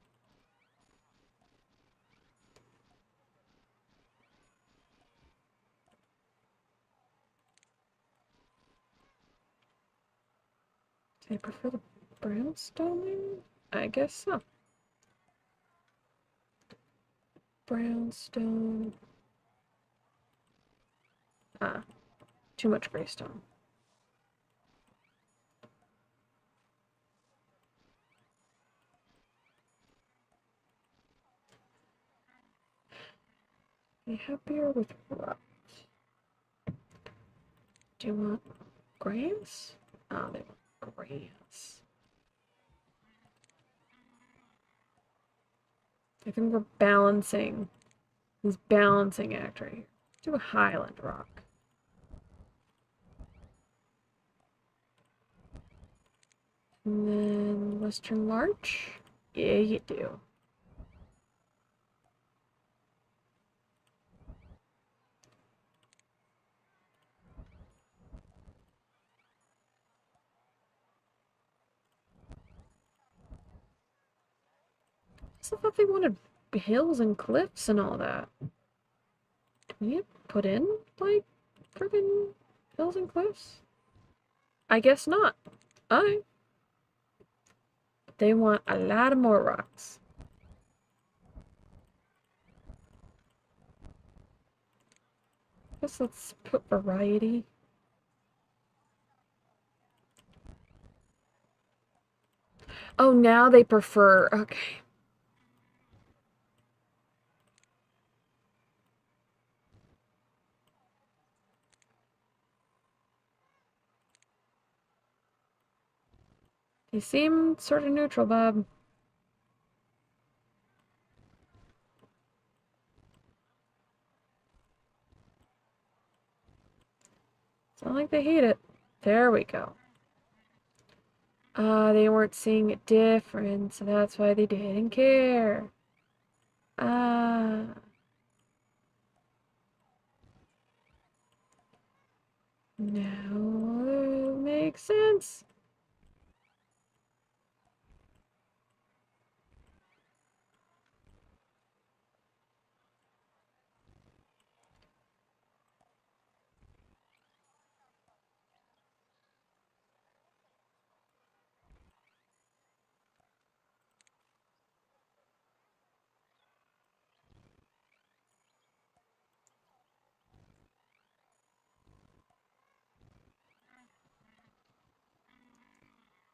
Do I prefer the brownstone? I guess so. Brownstone. Ah, too much graystone. Be happier with rocks. Do you want grass? Ah, they want grass. I think we're balancing. This balancing act right here. Do a highland rock. And then Western Larch. Yeah, you do. I thought they wanted hills and cliffs and all that. Do we put in, like, friggin' hills and cliffs? I guess not. Alright. They want a lot of more rocks. Guess let's put variety. Oh, now they prefer. Okay. You seem sort of neutral, Bob. It's not like they hate it. There we go. They weren't seeing a difference, so that's why they didn't care. Ah. Now it makes sense.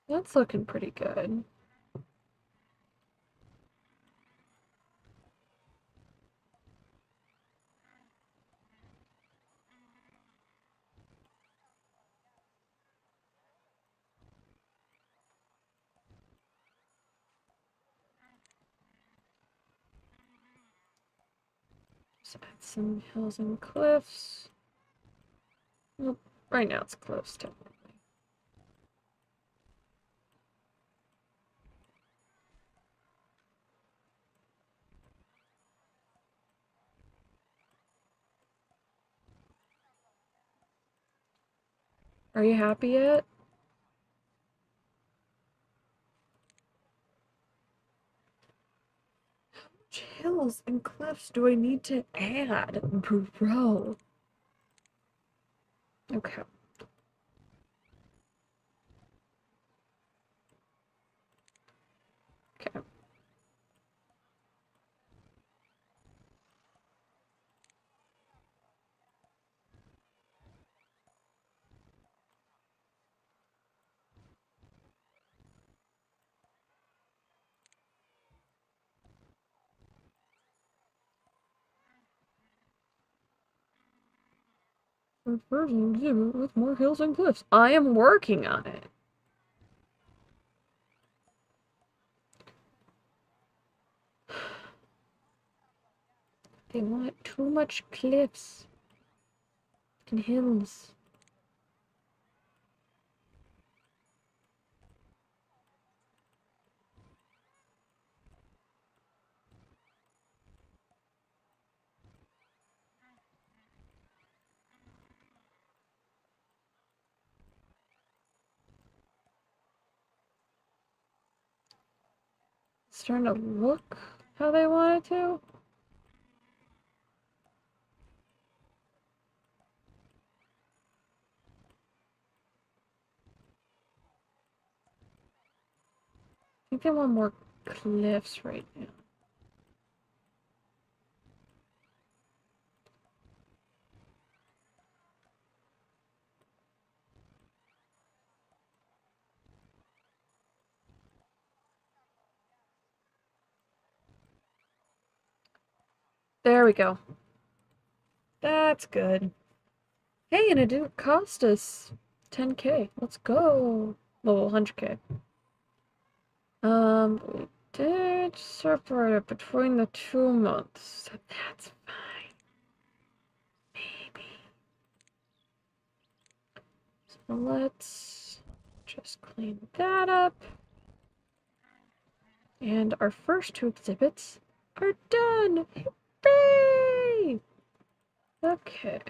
That's looking pretty good. Just add some hills and cliffs. Well, right now it's cliffs, technically. Are you happy yet? How much hills and cliffs do I need to add, bro? Okay. Okay. Version with more hills and cliffs. I am working on it. They want too much cliffs and hills. It's starting to look how they want it to. I think they want more cliffs right now. There we go. That's good. Hey, and it didn't cost us 10K. Let's go. Well, 100K. We did separate it between the 2 months, so that's fine. Maybe. So let's just clean that up. And our first two exhibits are done! Hooray! Okay.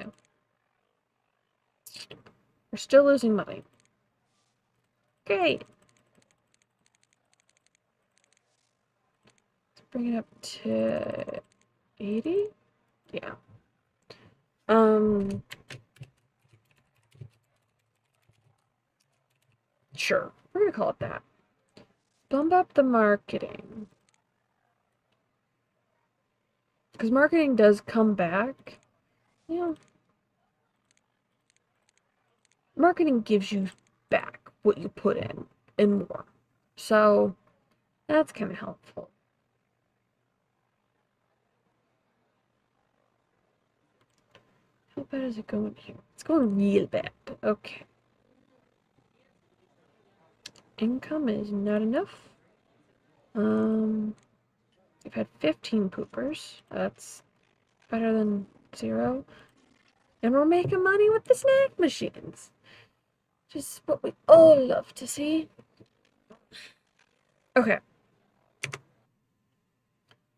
We're still losing money. Great! Let's bring it up to 80? Yeah. Sure. We're gonna call it that. Bump up the marketing. Because marketing does come back. Yeah. Marketing gives you back what you put in and more. So that's kind of helpful. How bad is it going here? It's going real bad. Okay. income is not enough. We've had 15 poopers. That's better than 0. And we're making money with the snack machines. Just what we all love to see. Okay.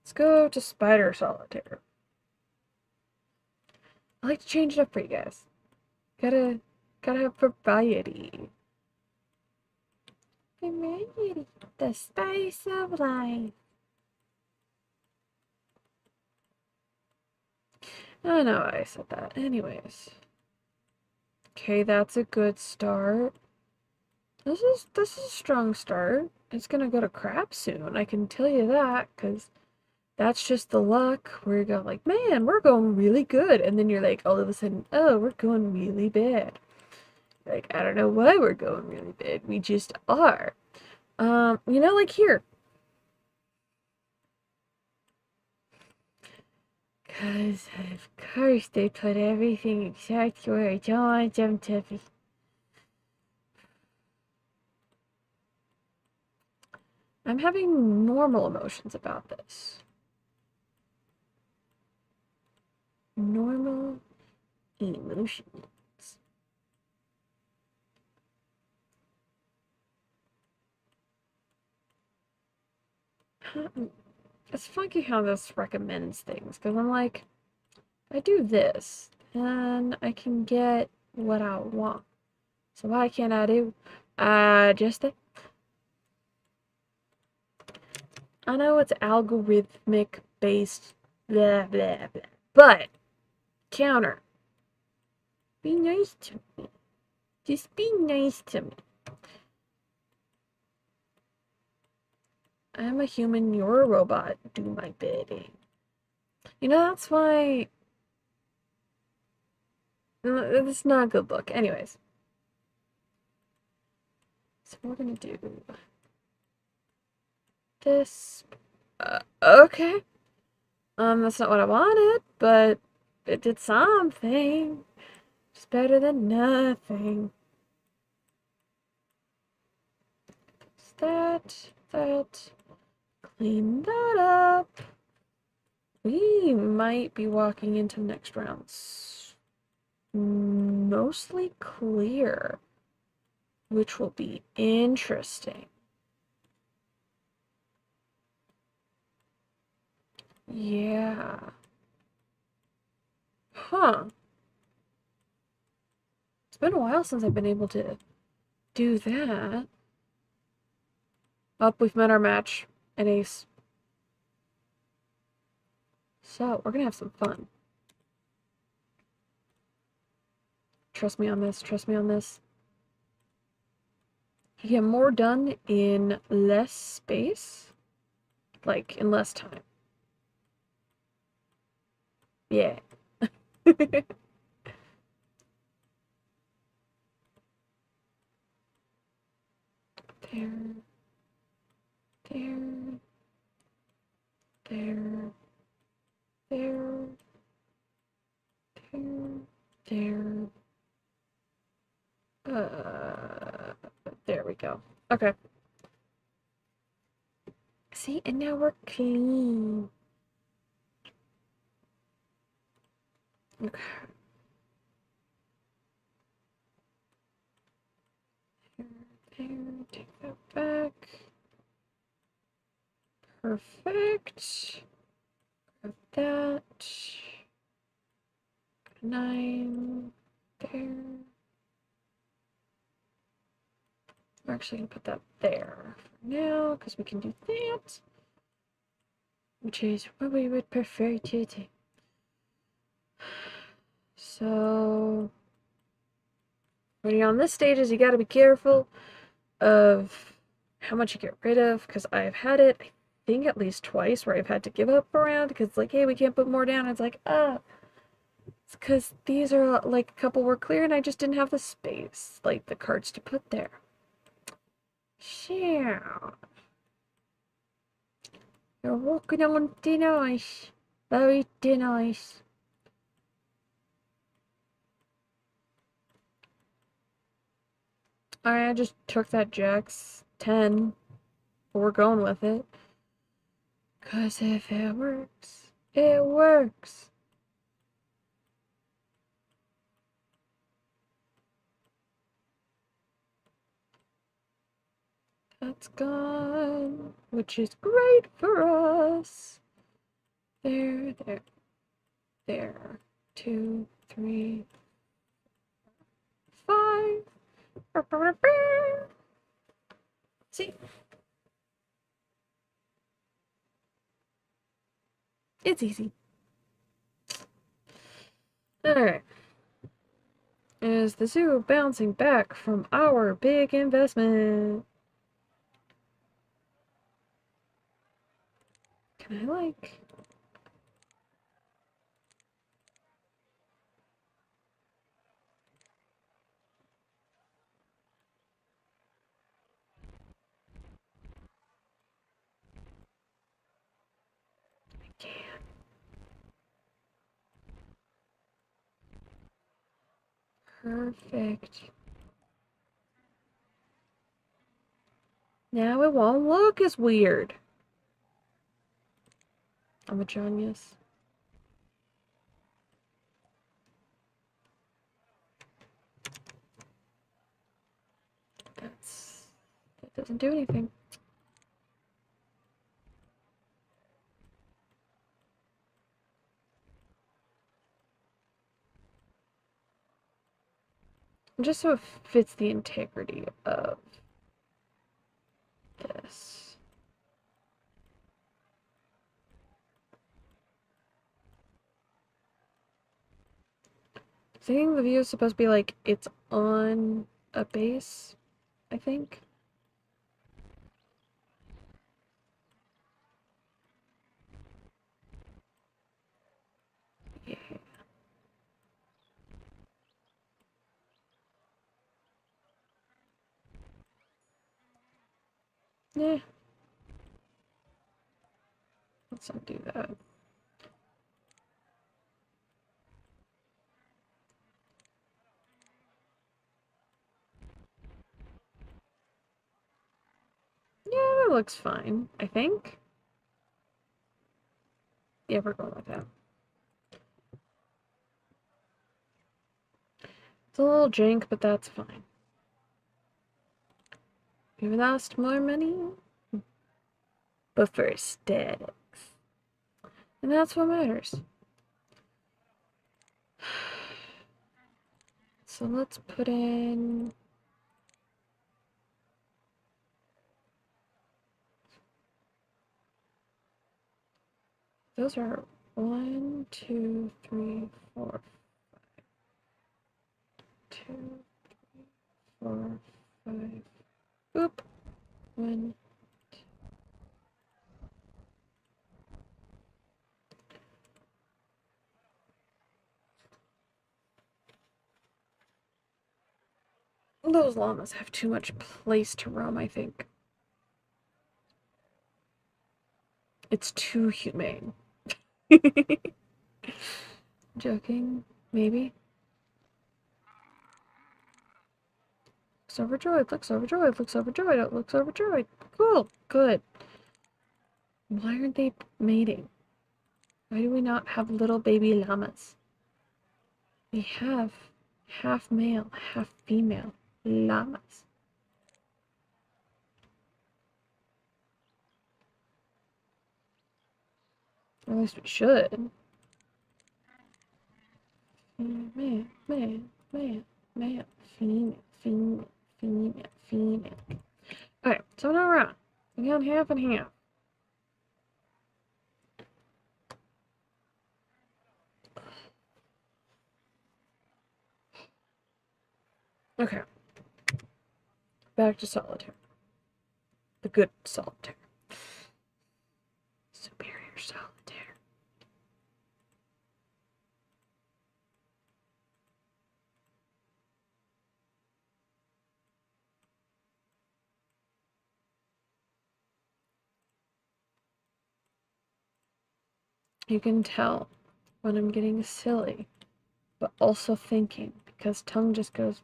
Let's go to spider solitaire. I like to change it up for you guys. Gotta have variety. Variety, the spice of life. I know I said that. Anyways. Okay, that's a good start. This is a strong start. It's gonna go to crap soon, I can tell you that, because that's just the luck where you go like, man, we're going really good, and then you're like, all of a sudden, oh, we're going really bad. Like, I don't know why we're going really bad. We just are. Like here. Because, of course, they put everything exactly where I don't want them to be. I'm having normal emotions about this. Normal emotions. It's funky how this recommends things, because I'm like, I do this, and I can get what I want. So why can't I do just that? I know it's algorithmic based, blah, blah, blah. But, counter. Be nice to me. Just be nice to me. I'm a human, you're a robot. Do my bidding. That's why. It's not a good look. Anyways. So we're gonna do this. Okay. That's not what I wanted, but it did something. It's better than nothing. That. Clean that up. We might be walking into next rounds mostly clear, which will be interesting. Yeah. Huh. It's been a while since I've been able to do that. Oh, we've met our match. An ace. So, we're gonna have some fun. Trust me on this. Trust me on this. You get more done in less space. Like, in less time. Yeah. There. There. There. There. There. There we go. Okay. See, and now we're clean. Okay. There, take that back. Perfect. Grab that. 9. There. We're actually gonna put that there for now, because we can do that. Which is what we would prefer to do. So, when you're on this stages, you gotta be careful of how much you get rid of, because I've had it, I think, at least twice where I've had to give up a round because it's like, hey, we can't put more down. It's like, it's because these are like a couple were clear and I just didn't have the space, like the cards to put there. Sure. You're walking on thin ice. Very thin ice. Alright, I just took that Jax 10. But we're going with it. 'Cause if it works, it works. That's gone, which is great for us. There, there, there. 2, 3, 5. See? It's easy. Alright. Is the zoo bouncing back from our big investment? Can I, like... I can't. Perfect. Now it won't look as weird. I'm a genius. That doesn't do anything. Just so it fits the integrity of this. I think the view is supposed to be like it's on a base, I think. Yeah. Yeah. Let's undo that. Yeah, that looks fine, I think. Yeah, we're going with that. It's a little jank, but that's fine. We lost more money, but for aesthetics. And that's what matters. So let's put in... Those are 1, 2, 3, 4, 2, 3, 4, 5. Oop. 1. Those llamas have too much place to roam, I think. It's too humane. Joking, maybe. Looks overjoyed, looks overjoyed, looks overjoyed, it looks overjoyed. Cool, good. Why aren't they mating? Why do we not have little baby llamas? We have half male, half female llamas. Or at least we should. Male, male, male, male, female, female, female, female. Alright, so now we're on. We got half and half. Okay. Back to solitaire. The good solitaire. Superior solitaire. You can tell when I'm getting silly, but also thinking, because tongue just goes,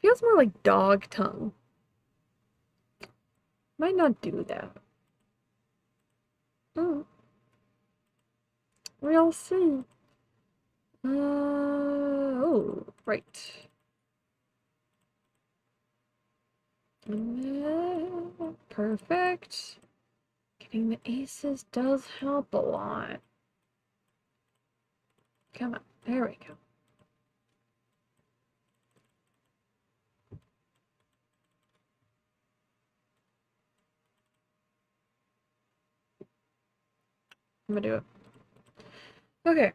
Feels more like dog tongue. Might not do that. Mm. We'll see. Oh, right. Perfect. Getting the aces does help a lot. Come on, there we go. I'm gonna do it. Okay.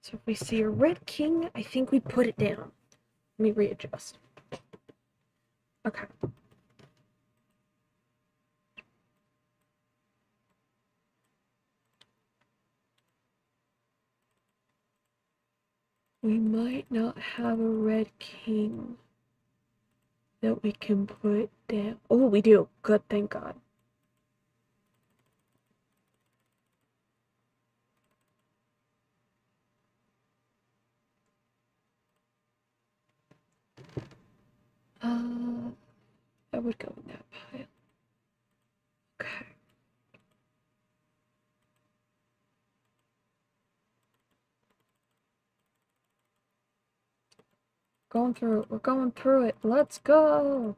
So if we see a red king, I think we put it down. Let me readjust. Okay. We might not have a red king that we can put down. Oh, we do. Good, thank God. I would go in that pile. Okay. Going through it. We're going through it. Let's go.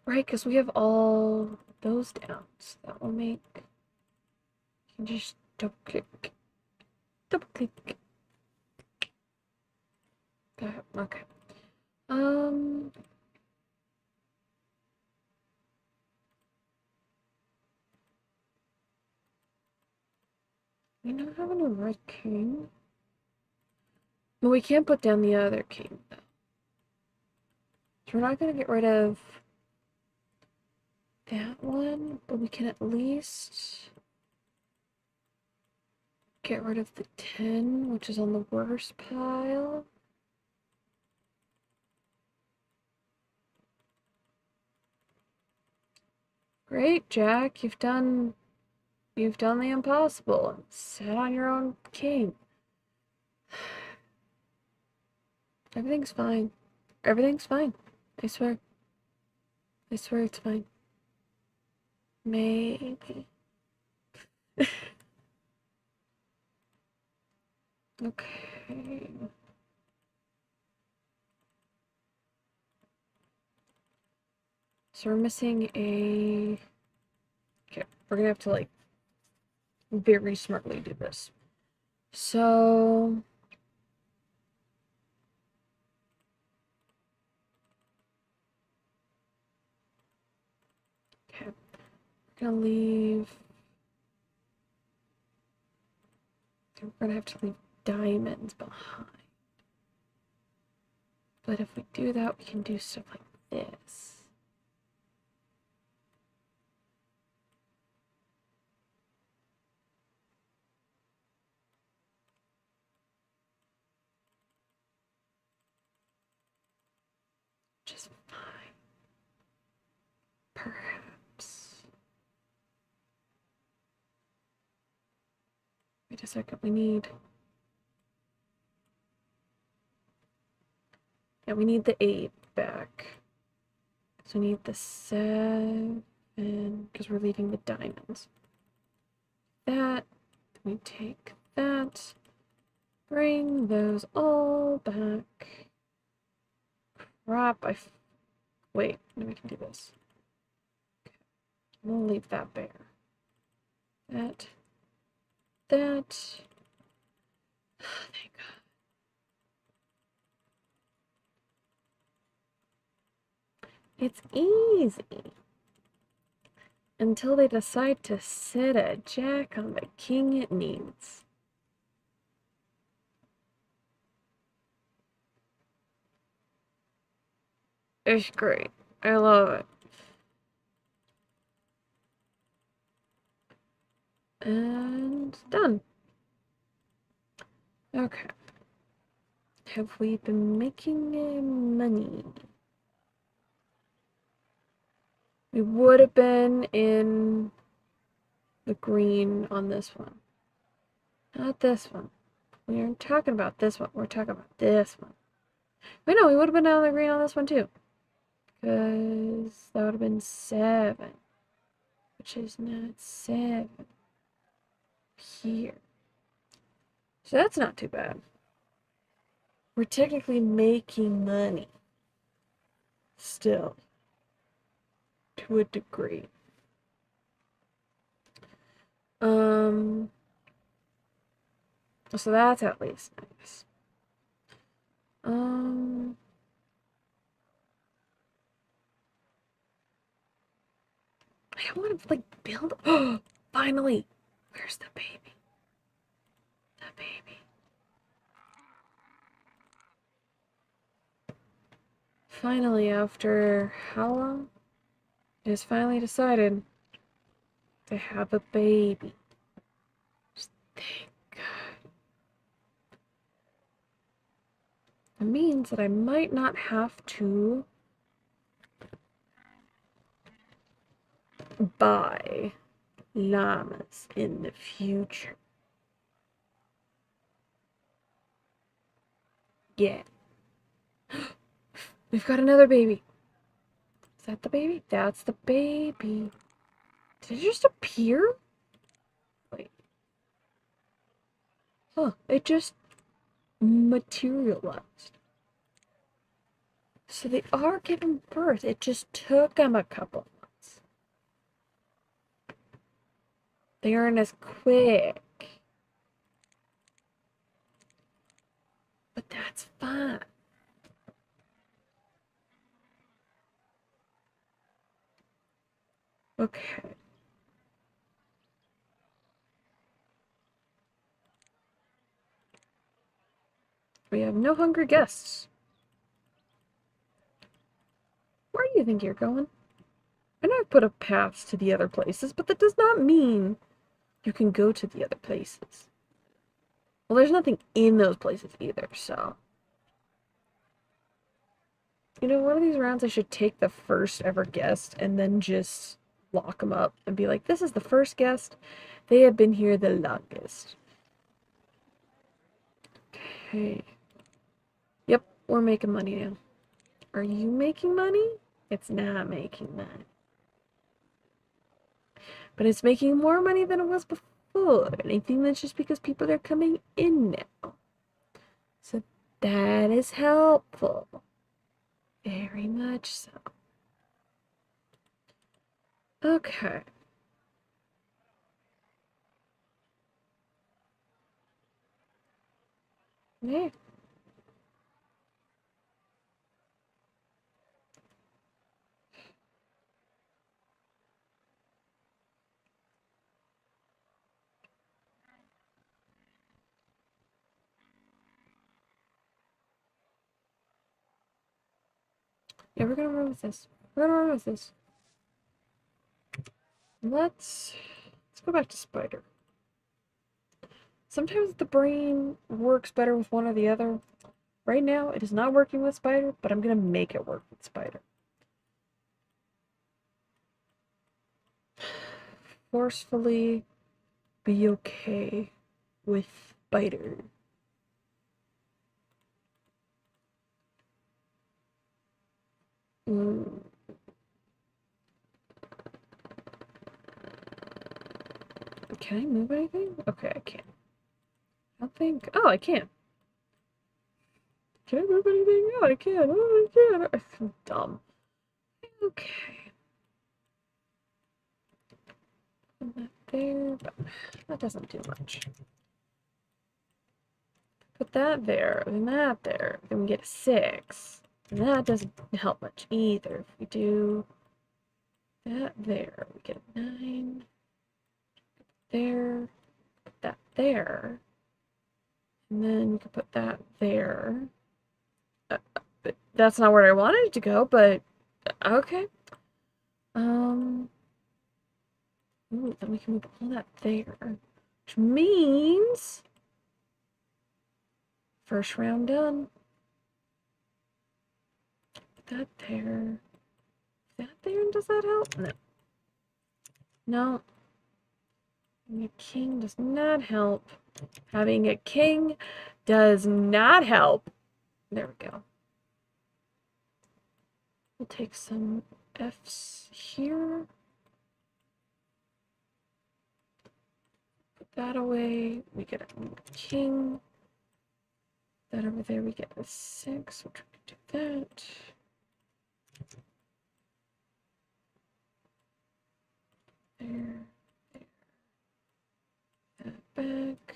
Right, because we have all those downs. That will make. You can just double click. Double click. Okay. We not having a red king. Well, we can't put down the other king, though. So we're not gonna get rid of that one, but we can at least get rid of the 10, which is on the worst pile. Great, Jack. You've done the impossible and sat on your own king. Everything's fine. Everything's fine. I swear. I swear it's fine. Maybe. Okay. So we're missing a... Okay, we're gonna have to, like, very smartly do this. So... Okay. We're gonna leave... We're gonna have to leave diamonds behind. But if we do that, we can do stuff like this. Just fine. Perhaps. Wait a second, we need... Yeah, we need the 8 back. So we need the 7, because we're leaving the diamonds. That, we take that, bring those all back. Crap, wait, no, we can do this. Okay. We'll leave that bare. That. Thank God. It's easy. Until they decide to sit a jack on the king it needs. It's great. I love it. And done. Okay. Have we been making money? We would have been in the green on this one. Not this one. We aren't talking about this one. We're talking about this one. Wait, no, we would have been down the green on this one too. Because that would have been 7. Which is not 7. Here. So that's not too bad. We're technically making money. Still. To a degree. So that's at least nice. I don't want to, like, build. Oh, finally! Where's the baby? The baby. Finally, after how long? It has finally decided to have a baby. Just thank God. It means that I might not have to buy llamas in the future. Yeah. We've got another baby. Is that the baby? That's the baby. Did it just appear? Wait. Huh. It just materialized. So they are giving birth. It just took them a couple months. They aren't as quick. But that's fine. Okay. We have no hungry guests. Where do you think you're going? I know I've put up paths to the other places, but that does not mean you can go to the other places. Well, there's nothing in those places either, so. You know, one of these rounds I should take the first ever guest and then just lock them up and be like, this is the first guest. They have been here the longest. Okay. Yep, we're making money now. Are you making money? It's not making money. But it's making more money than it was before. And I think that's just because people are coming in now. So that is helpful. Very much so. Okay. Yeah. Yeah, we're gonna run with this. We're gonna run with this. Let's go back to spider. Sometimes the brain works better with one or the other. Right now, it is not working with spider, but I'm gonna make it work with spider. Forcefully be okay with spider. Mm. Can I move anything? Okay, I can't. I don't think. Oh, I can. Can I move anything? Oh, I can. Oh, I can. I'm dumb. Okay. Put that there, but that doesn't do much. Put that there, and that there. Then we get a 6. And that doesn't help much either. If we do that there, we get a 9. There. Put that there. And then we can put that there. But that's not where I wanted it to go, but okay. Ooh, then we can move all that there. Which means first round done. That there. That there, and does that help? No. No. And the king does not help. Having a king does not help. There we go. We'll take some F's here. Put that away. We get a king. That over there, we get a 6. We'll try to do that. There. That back.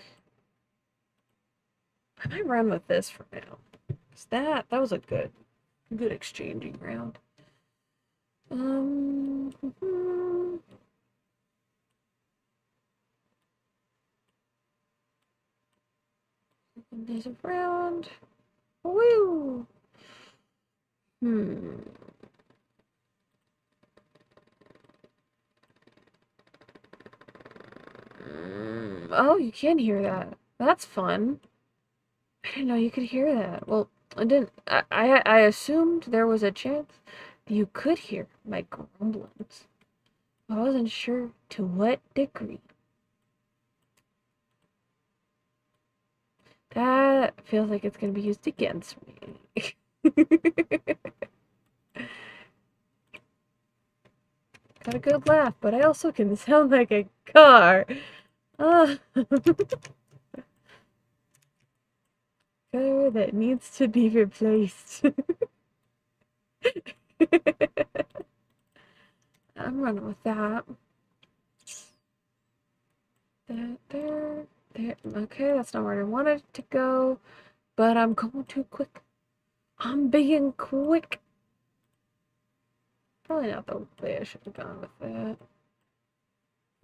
I might run with this for now. Cause that was a good exchanging round. These around. Woo! Oh, you can hear that. That's fun. I didn't know you could hear that. Well, I didn't. I assumed there was a chance you could hear my grumblings. I wasn't sure to what degree. That feels like it's going to be used against me. Got a good laugh, but I also can sound like a car. Car that needs to be replaced. I'm running with that. That there. Okay, that's not where I wanted it to go, but I'm going too quick. I'm being quick. Probably not the way I should have gone with that.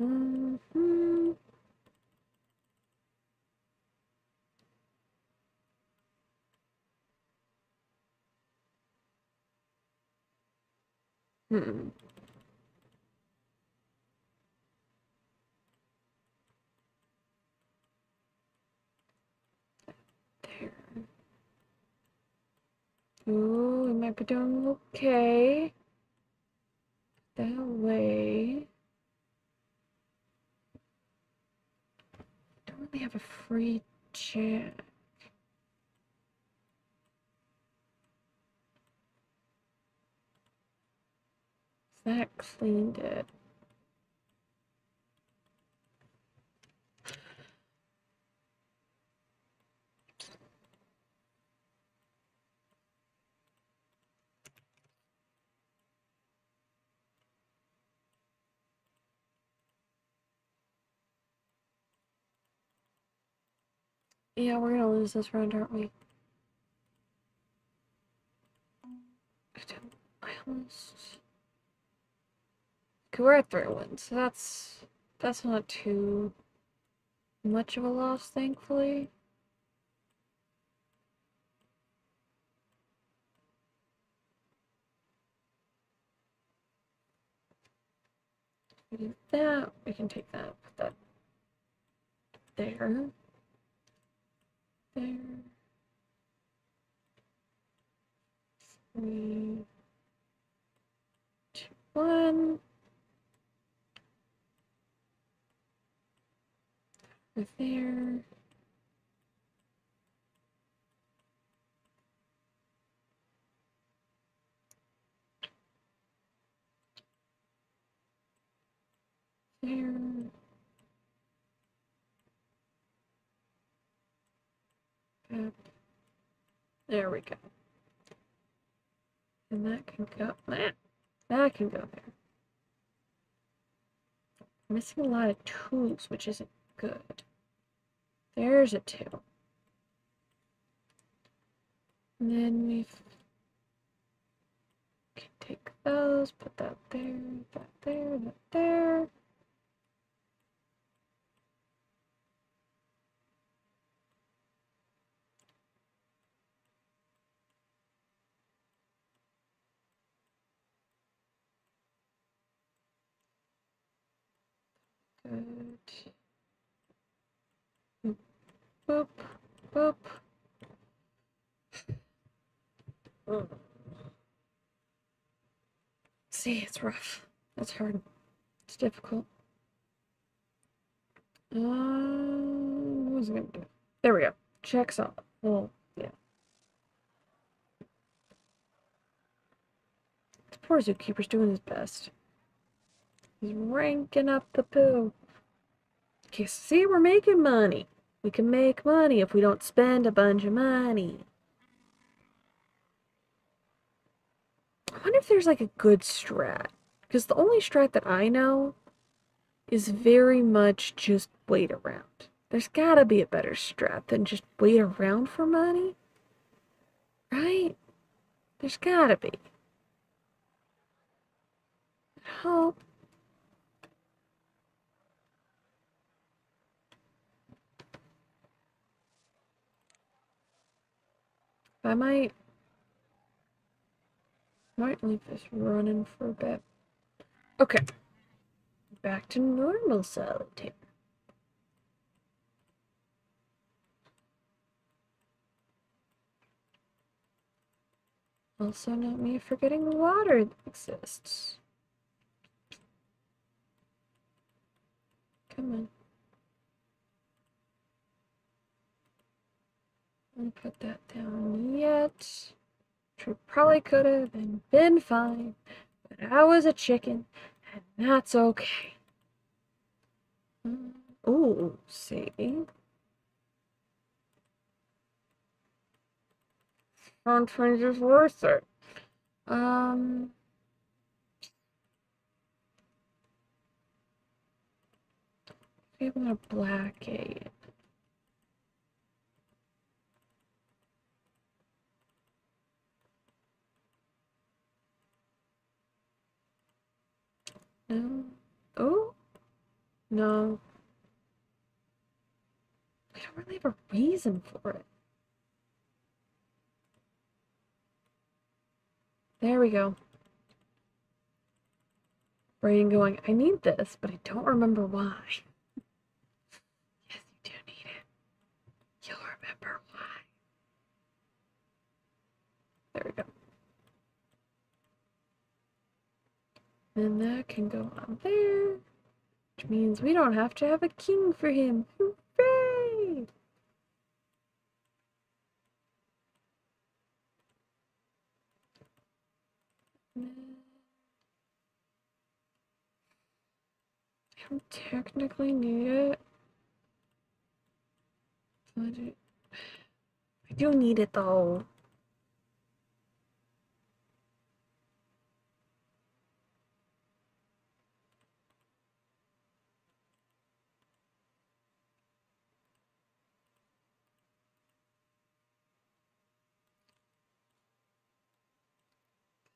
There. Ooh, we might be doing okay. That way. Don't really have a free jack. That cleaned it. Yeah, we're gonna lose this round, aren't we? I almost... Okay, we're at 3 wins, so that's not too much of a loss, thankfully. We do that, we can take that, put that there. There. 3, 2, 1. Over there. There. There we go. And that can go. That can go there. I'm missing a lot of 2s, which isn't good. There's a 2. And then we can take those, put that there, that there, that there. Good. Boop, boop, boop. See, it's rough. That's hard. It's difficult. was I gonna do? There we go. Checks off. Well, yeah. This poor zookeeper's doing his best. He's ranking up the poo. Okay, see, we're making money. We can make money if we don't spend a bunch of money. I wonder if there's like a good strat. Because the only strat that I know is very much just wait around. There's gotta be a better strat than just wait around for money. Right? There's gotta be. Oh. I might leave this running for a bit. Okay. Back to normal solitaire. Also not me forgetting water exists. Come on. I'll put that down yet. Which probably could have been fine, but I was a chicken, and that's okay. Ooh, see? Sometimes it's worth it. Maybe I'm gonna black it. No. Oh? No. I don't really have a reason for it. There we go. Brain going, I need this, but I don't remember why. Yes, you do need it. You'll remember why. There we go. And that can go on there, which means we don't have to have a king for him. Hooray! I don't technically need it. I do need it though.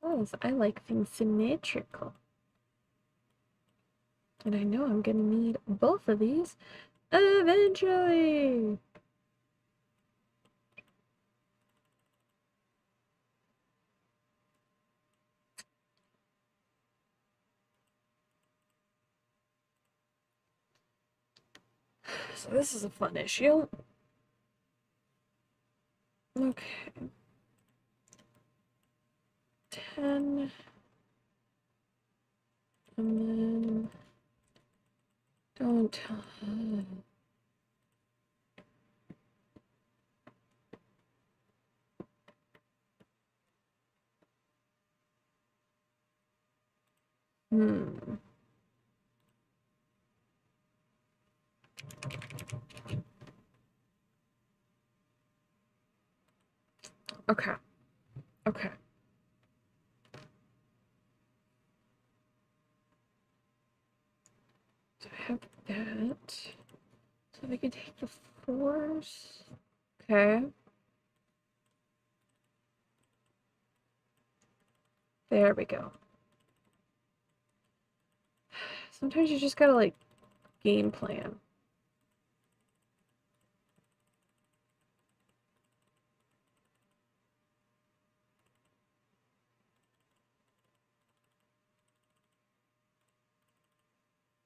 Because I like things symmetrical. And I know I'm gonna need both of these eventually. So this is a fun issue. Okay. 10. And then don't tell her. Okay. Okay. So I have that. So we can take the 4s. Okay. There we go. Sometimes you just gotta like game plan.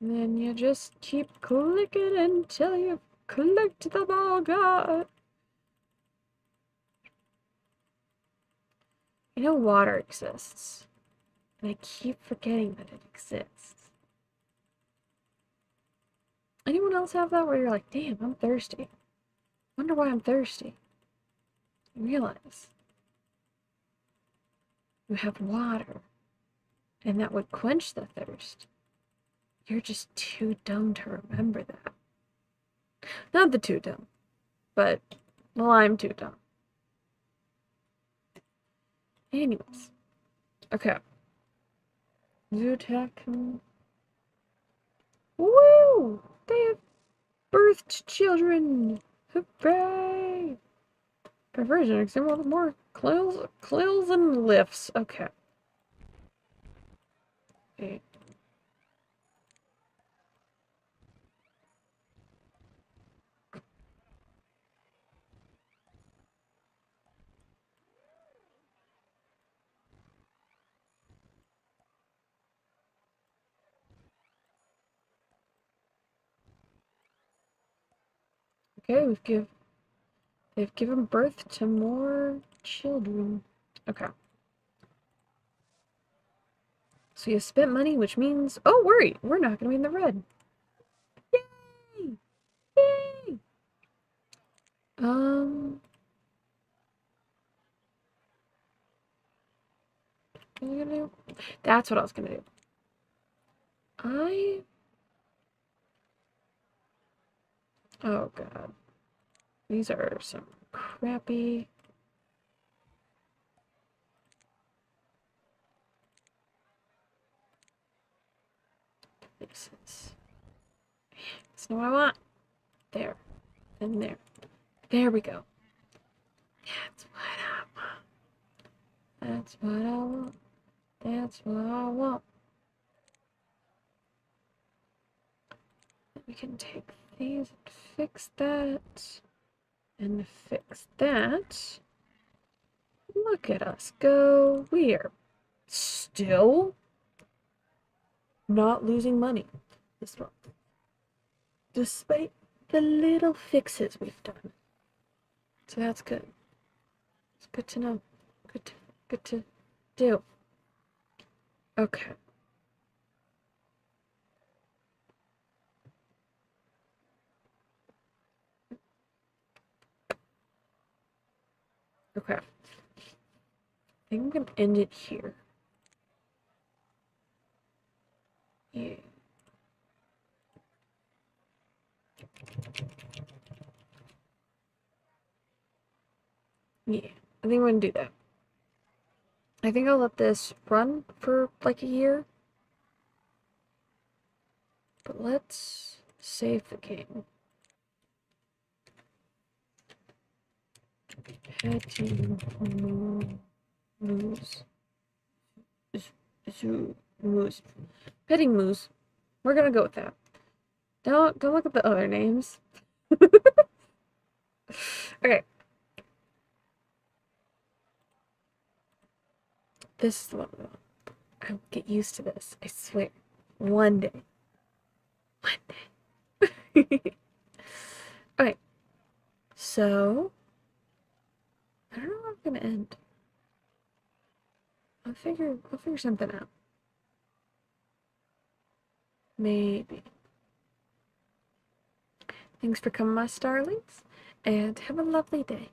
And then you just keep clicking until you collect them all, God. I know water exists, and I keep forgetting that it exists. Anyone else have that where you're like, damn, I'm thirsty? Wonder why I'm thirsty. You realize you have water, and that would quench the thirst. You're just too dumb to remember that. Not the too dumb, but, well, I'm too dumb. Anyways. Okay. Zootac. Woo! They have birthed children! Hooray! Perversion, example with more clills and lifts. Okay. Okay. Okay, they've given birth to more children. Okay. So you spent money, which means, oh, worry, we're not gonna be in the red. Yay! Yay! Um, what are you gonna do? That's what I was gonna do. Oh god. These are some crappy places. That's not what I want. There. And there. There we go. That's what I want. That's what I want. That's what I want. We can take these and fix that. And fix that. Look at us go. We are still not losing money this month. Despite the little fixes we've done. So that's good. It's good to know. Good to do. Okay. Okay. I think I'm gonna end it here. Yeah. Yeah. I think I'm gonna do that. I think I'll let this run for like a year. But let's save the game. Petting moose. Moose. Petting moose. We're gonna go with that. Don't look at the other names. Okay. This is the one we want. I'll get used to this. I swear. One day. One day. Okay. So I don't know how I'm gonna end. I'll figure something out. Maybe. Thanks for coming, my starlings, and have a lovely day.